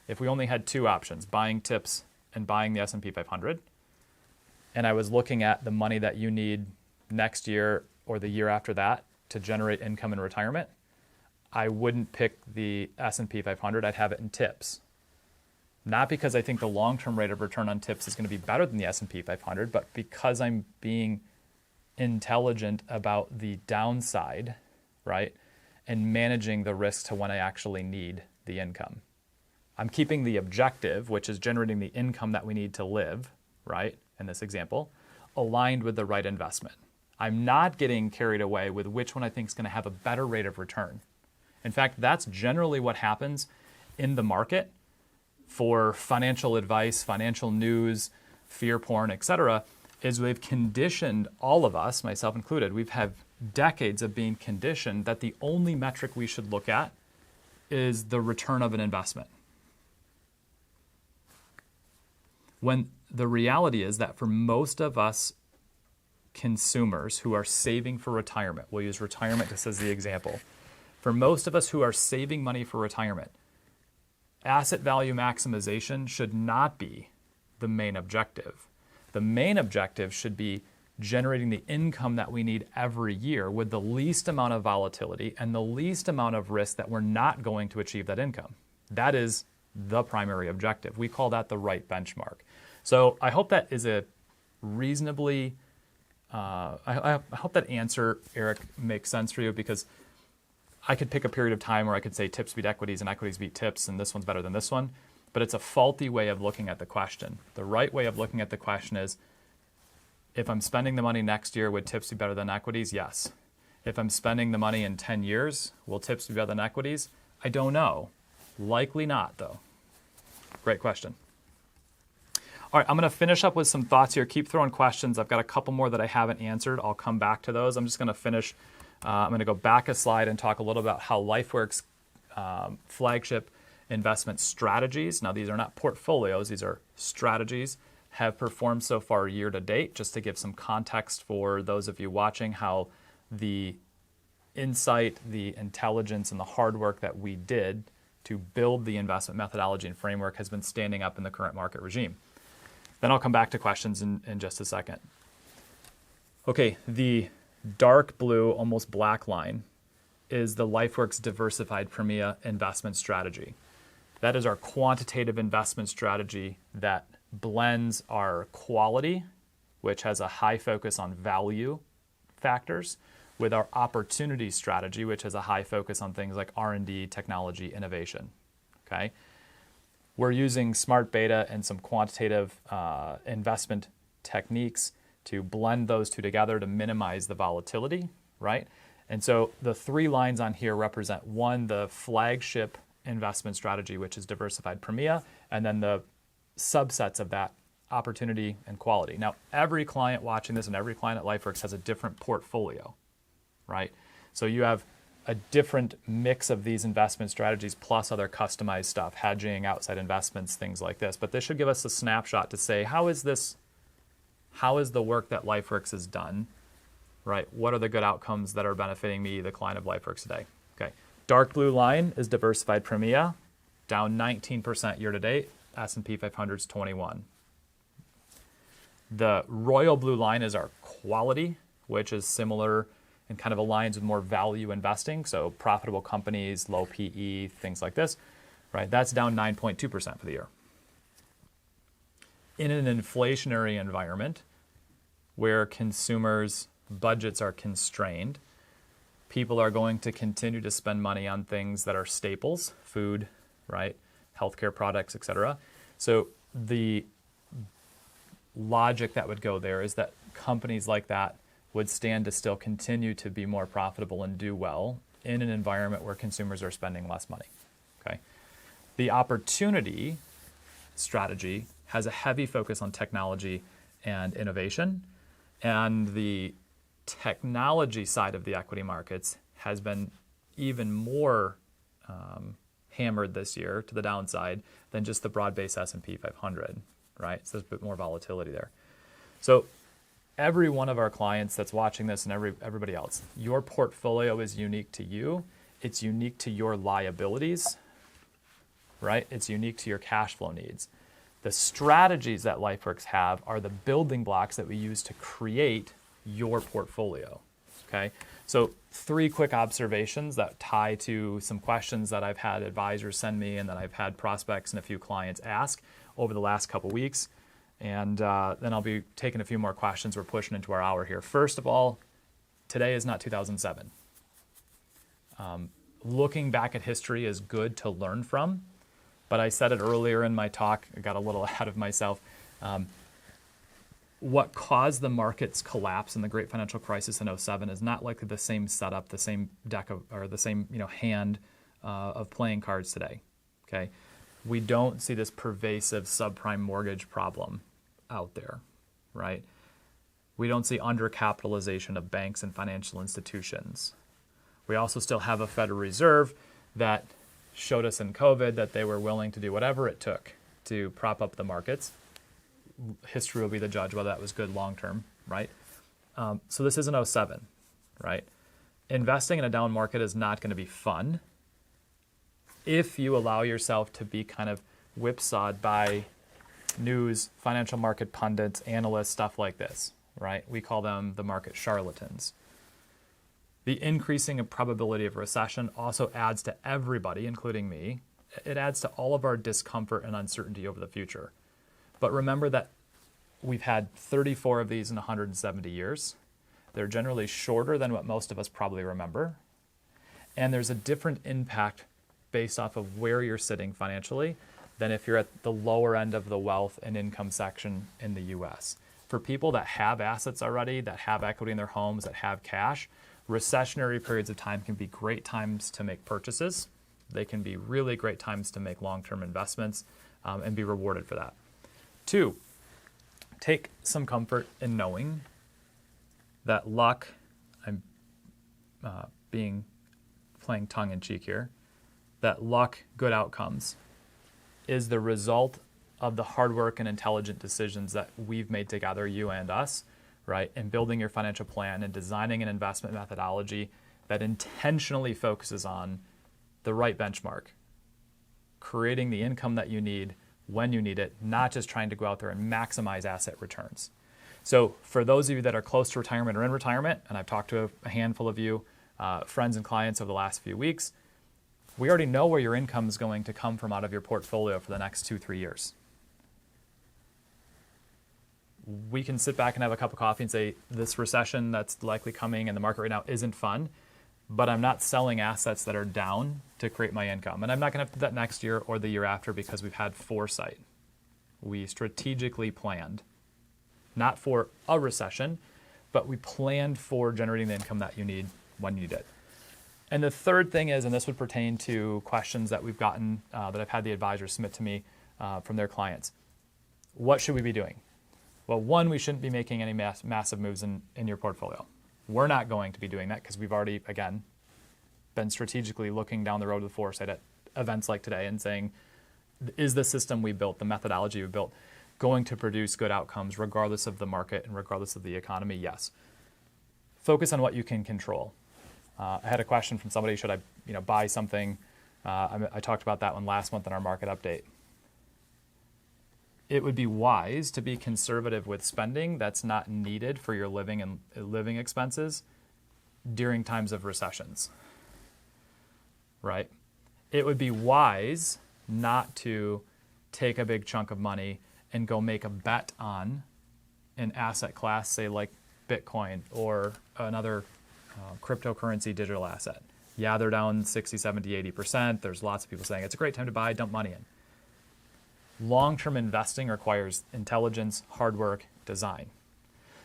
if we only had two options, buying TIPS and buying the S&P 500, and I was looking at the money that you need next year or the year after that to generate income in retirement, I wouldn't pick the S&P 500, I'd have it in TIPS. Not because I think the long-term rate of return on TIPS is going to be better than the S&P 500, but because I'm being intelligent about the downside, right? And managing the risk to when I actually need the income. I'm keeping the objective, which is generating the income that we need to live, right, in this example, aligned with the right investment. I'm not getting carried away with which one I think is going to have a better rate of return. In fact, that's generally what happens in the market for financial advice, financial news, fear porn, etc., is we've conditioned all of us, myself included, we've had decades of being conditioned that the only metric we should look at is the return of an investment. When the reality is that for most of us consumers who are saving for retirement, we'll use retirement just as the example. For most of us who are saving money for retirement, asset value maximization should not be the main objective. The main objective should be generating the income that we need every year with the least amount of volatility and the least amount of risk that we're not going to achieve that income. That is the primary objective. We call that the right benchmark. So I hope that is a reasonably, I hope that answer, Eric, makes sense for you, because I could pick a period of time where I could say TIPS beat equities and equities beat TIPS and this one's better than this one, but it's a faulty way of looking at the question. The right way of looking at the question is, if I'm spending the money next year, would TIPS be better than equities? Yes. If I'm spending the money in 10 years, will TIPS be better than equities? I don't know. Likely not, though. Great question. All right, I'm going to finish up with some thoughts here. Keep throwing questions. I've got a couple more that I haven't answered. I'll come back to those. I'm just going to finish. I'm going to go back a slide and talk a little about how Lifeworks flagship investment strategies, now these are not portfolios, these are strategies, have performed so far year to date, just to give some context for those of you watching, how the insight, the intelligence, and the hard work that we did to build the investment methodology and framework has been standing up in the current market regime. Then I'll come back to questions in just a second. Okay, the dark blue, almost black line is the Lifeworks Diversified Premia investment strategy. That is our quantitative investment strategy that blends our quality, which has a high focus on value factors, with our opportunity strategy, which has a high focus on things like R&D, technology, innovation. Okay? We're using smart beta and some quantitative investment techniques to blend those two together to minimize the volatility, right? And so the 3 lines on here represent, one, the flagship investment strategy, which is diversified premia, and then the subsets of that, opportunity and quality. Now, every client watching this and every client at Lifeworks has a different portfolio, right? So you have a different mix of these investment strategies plus other customized stuff, hedging, outside investments, things like this. But this should give us a snapshot to say, how is the work that Lifeworks has done, right? What are the good outcomes that are benefiting me, the client of Lifeworks today? Okay. Dark blue line is diversified premia, down 19% year to date. S&P 500 is 21. The royal blue line is our quality, which is similar and kind of aligns with more value investing. So profitable companies, low PE, things like this, right? That's down 9.2% for the year. In an inflationary environment where consumers' budgets are constrained, people are going to continue to spend money on things that are staples, food, right? Healthcare products, etc. So the logic that would go there is that companies like that would stand to still continue to be more profitable and do well in an environment where consumers are spending less money. Okay. The opportunity strategy has a heavy focus on technology and innovation, and the technology side of the equity markets has been even more hammered this year to the downside than just the broad-based S&P 500, right? So there's a bit more volatility there. So every one of our clients that's watching this and everybody else, your portfolio is unique to you. It's unique to your liabilities, right? It's unique to your cash flow needs. The strategies that Lifeworks have are the building blocks that we use to create your portfolio, okay? So 3 quick observations that tie to some questions that I've had advisors send me and that I've had prospects and a few clients ask over the last couple weeks. And then I'll be taking a few more questions. We're pushing into our hour here. First of all, today is not 2007. Looking back at history is good to learn from, but I said it earlier in my talk, I got a little ahead of myself. What caused the market's collapse in the great financial crisis in 2007 is not likely the same setup, the same deck of, or the same hand of playing cards today. Okay, we don't see this pervasive subprime mortgage problem out there, right? We don't see undercapitalization of banks and financial institutions. We also still have a Federal Reserve that showed us in COVID that they were willing to do whatever it took to prop up the markets. History will be the judge whether that was good long term, right? So this isn't 2007, right? Investing in a down market is not going to be fun if you allow yourself to be kind of whipsawed by news, financial market pundits, analysts, stuff like this, right? We call them the market charlatans. The increasing probability of recession also adds to everybody, including me. It adds to all of our discomfort and uncertainty over the future. But remember that we've had 34 of these in 170 years. They're generally shorter than what most of us probably remember. And there's a different impact based off of where you're sitting financially than if you're at the lower end of the wealth and income section in the U.S. For people that have assets already, that have equity in their homes, that have cash, recessionary periods of time can be great times to make purchases. They can be really great times to make long-term investments and be rewarded for that. 2, take some comfort in knowing that luck, I'm playing tongue-in-cheek here, that luck, good outcomes, is the result of the hard work and intelligent decisions that we've made together, you and us, right, in building your financial plan and designing an investment methodology that intentionally focuses on the right benchmark, creating the income that you need when you need it, not just trying to go out there and maximize asset returns. So for those of you that are close to retirement or in retirement, and I've talked to a handful of you, friends and clients over the last few weeks, we already know where your income is going to come from out of your portfolio for the next 2-3 years. We can sit back and have a cup of coffee and say, this recession that's likely coming in the market right now isn't fun, but I'm not selling assets that are down to create my income. And I'm not going to have to do that next year or the year after because we've had foresight. We strategically planned not for a recession, but we planned for generating the income that you need when you need it. And the third thing is, and this would pertain to questions that we've gotten, that I've had the advisors submit to me from their clients. What should we be doing? Well, one, we shouldn't be making any massive moves in your portfolio. We're not going to be doing that because we've already, again, been strategically looking down the road with foresight at events like today and saying, is the system we built, the methodology we built, going to produce good outcomes regardless of the market and regardless of the economy? Yes. Focus on what you can control. I had a question from somebody, should I buy something? I talked about that one last month in our market update. It would be wise to be conservative with spending that's not needed for your living and living expenses during times of recessions, right? It would be wise not to take a big chunk of money and go make a bet on an asset class, say like Bitcoin or another cryptocurrency digital asset. Yeah, they're down 60, 70, 80%. There's lots of people saying it's a great time to buy, dump money in. Long-term investing requires intelligence, hard work, design.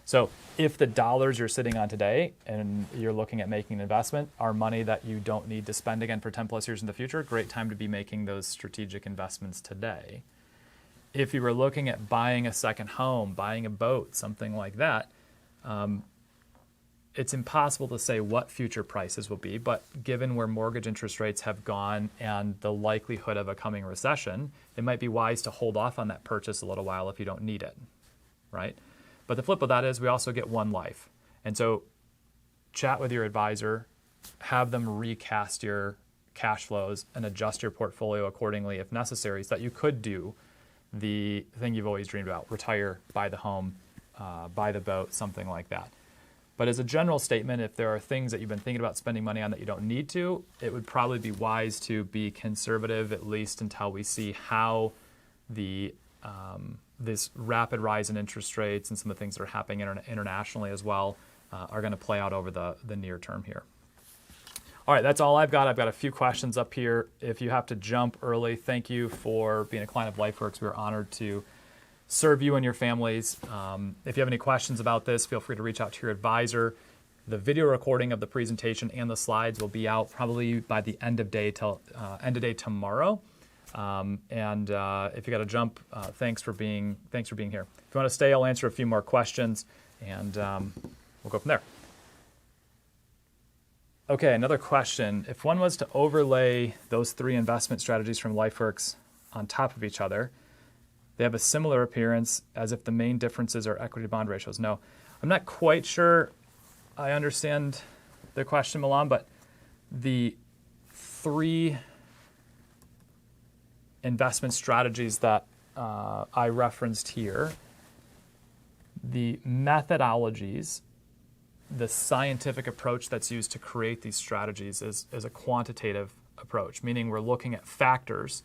So if the dollars you're sitting on today and you're looking at making an investment are money that you don't need to spend again for 10 plus years in the future, great time to be making those strategic investments today. If you were looking at buying a second home, buying a boat, something like that, it's impossible to say what future prices will be, but given where mortgage interest rates have gone and the likelihood of a coming recession, it might be wise to hold off on that purchase a little while if you don't need it, right? But the flip of that is we also get one life. And so chat with your advisor, have them recast your cash flows and adjust your portfolio accordingly if necessary so that you could do the thing you've always dreamed about, retire, buy the home, buy the boat, something like that. But as a general statement, if there are things that you've been thinking about spending money on that you don't need to, it would probably be wise to be conservative at least until we see how the this rapid rise in interest rates and some of the things that are happening internationally as well are going to play out over the near term here. All right, that's all I've got. I've got a few questions up here. If you have to jump early, thank you for being a client of Lifeworks. We're honored to serve you and your families. If you have any questions about this, feel free to reach out to your advisor. The video recording of the presentation and the slides will be out probably by the end of day tomorrow. And if you got to jump, thanks for being here. If you want to stay, I'll answer a few more questions, and we'll go from there. Okay, another question. If one was to overlay those three investment strategies from Lifeworks on top of each other, they have a similar appearance as if the main differences are equity to bond ratios. No, I'm not quite sure I understand the question, Milan, but the three investment strategies that I referenced here, the methodologies, the scientific approach that's used to create these strategies is a quantitative approach, meaning we're looking at factors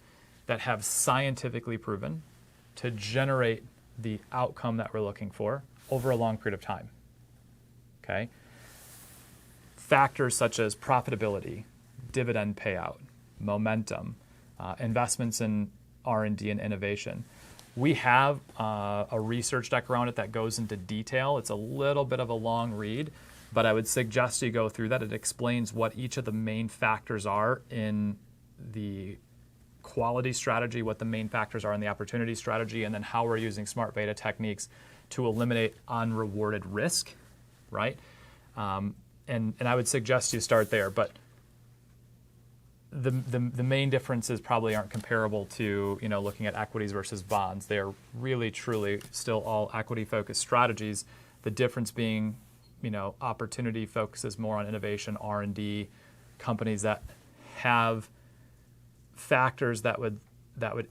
that have scientifically proven to generate the outcome that we're looking for over a long period of time. Okay? Factors such as profitability, dividend payout, momentum, investments in R&D and innovation. We have a research deck around it that goes into detail. It's a little bit of a long read, but I would suggest you go through that. It explains what each of the main factors are in the quality strategy, what the main factors are in the opportunity strategy, and then how we're using smart beta techniques to eliminate unrewarded risk, right? And I would suggest you start there, but the main differences probably aren't comparable to looking at equities versus bonds. They're really truly still all equity focused strategies. The difference being, opportunity focuses more on innovation, R&D, companies that have factors that would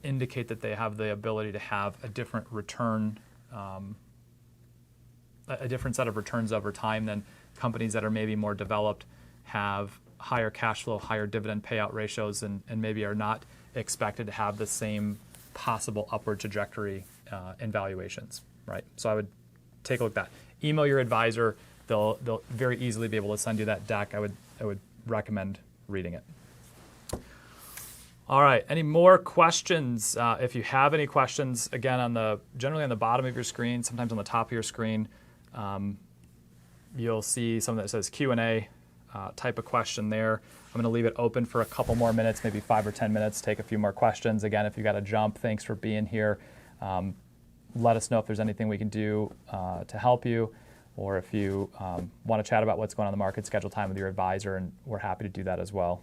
indicate that they have the ability to have a different return, a different set of returns over time than companies that are maybe more developed, have higher cash flow, higher dividend payout ratios, and maybe are not expected to have the same possible upward trajectory in valuations, right? So I would take a look at that. Email your advisor. They'll very easily be able to send you that deck. I would recommend reading it. All right. Any more questions? If you have any questions, again, generally on the bottom of your screen, sometimes on the top of your screen, you'll see something that says Q&A. Type a question there. I'm going to leave it open for a couple more minutes, maybe 5 or 10 minutes, take a few more questions. Again, if you got to jump, thanks for being here. Let us know if there's anything we can do to help you, or if you want to chat about what's going on in the market, schedule time with your advisor, and we're happy to do that as well.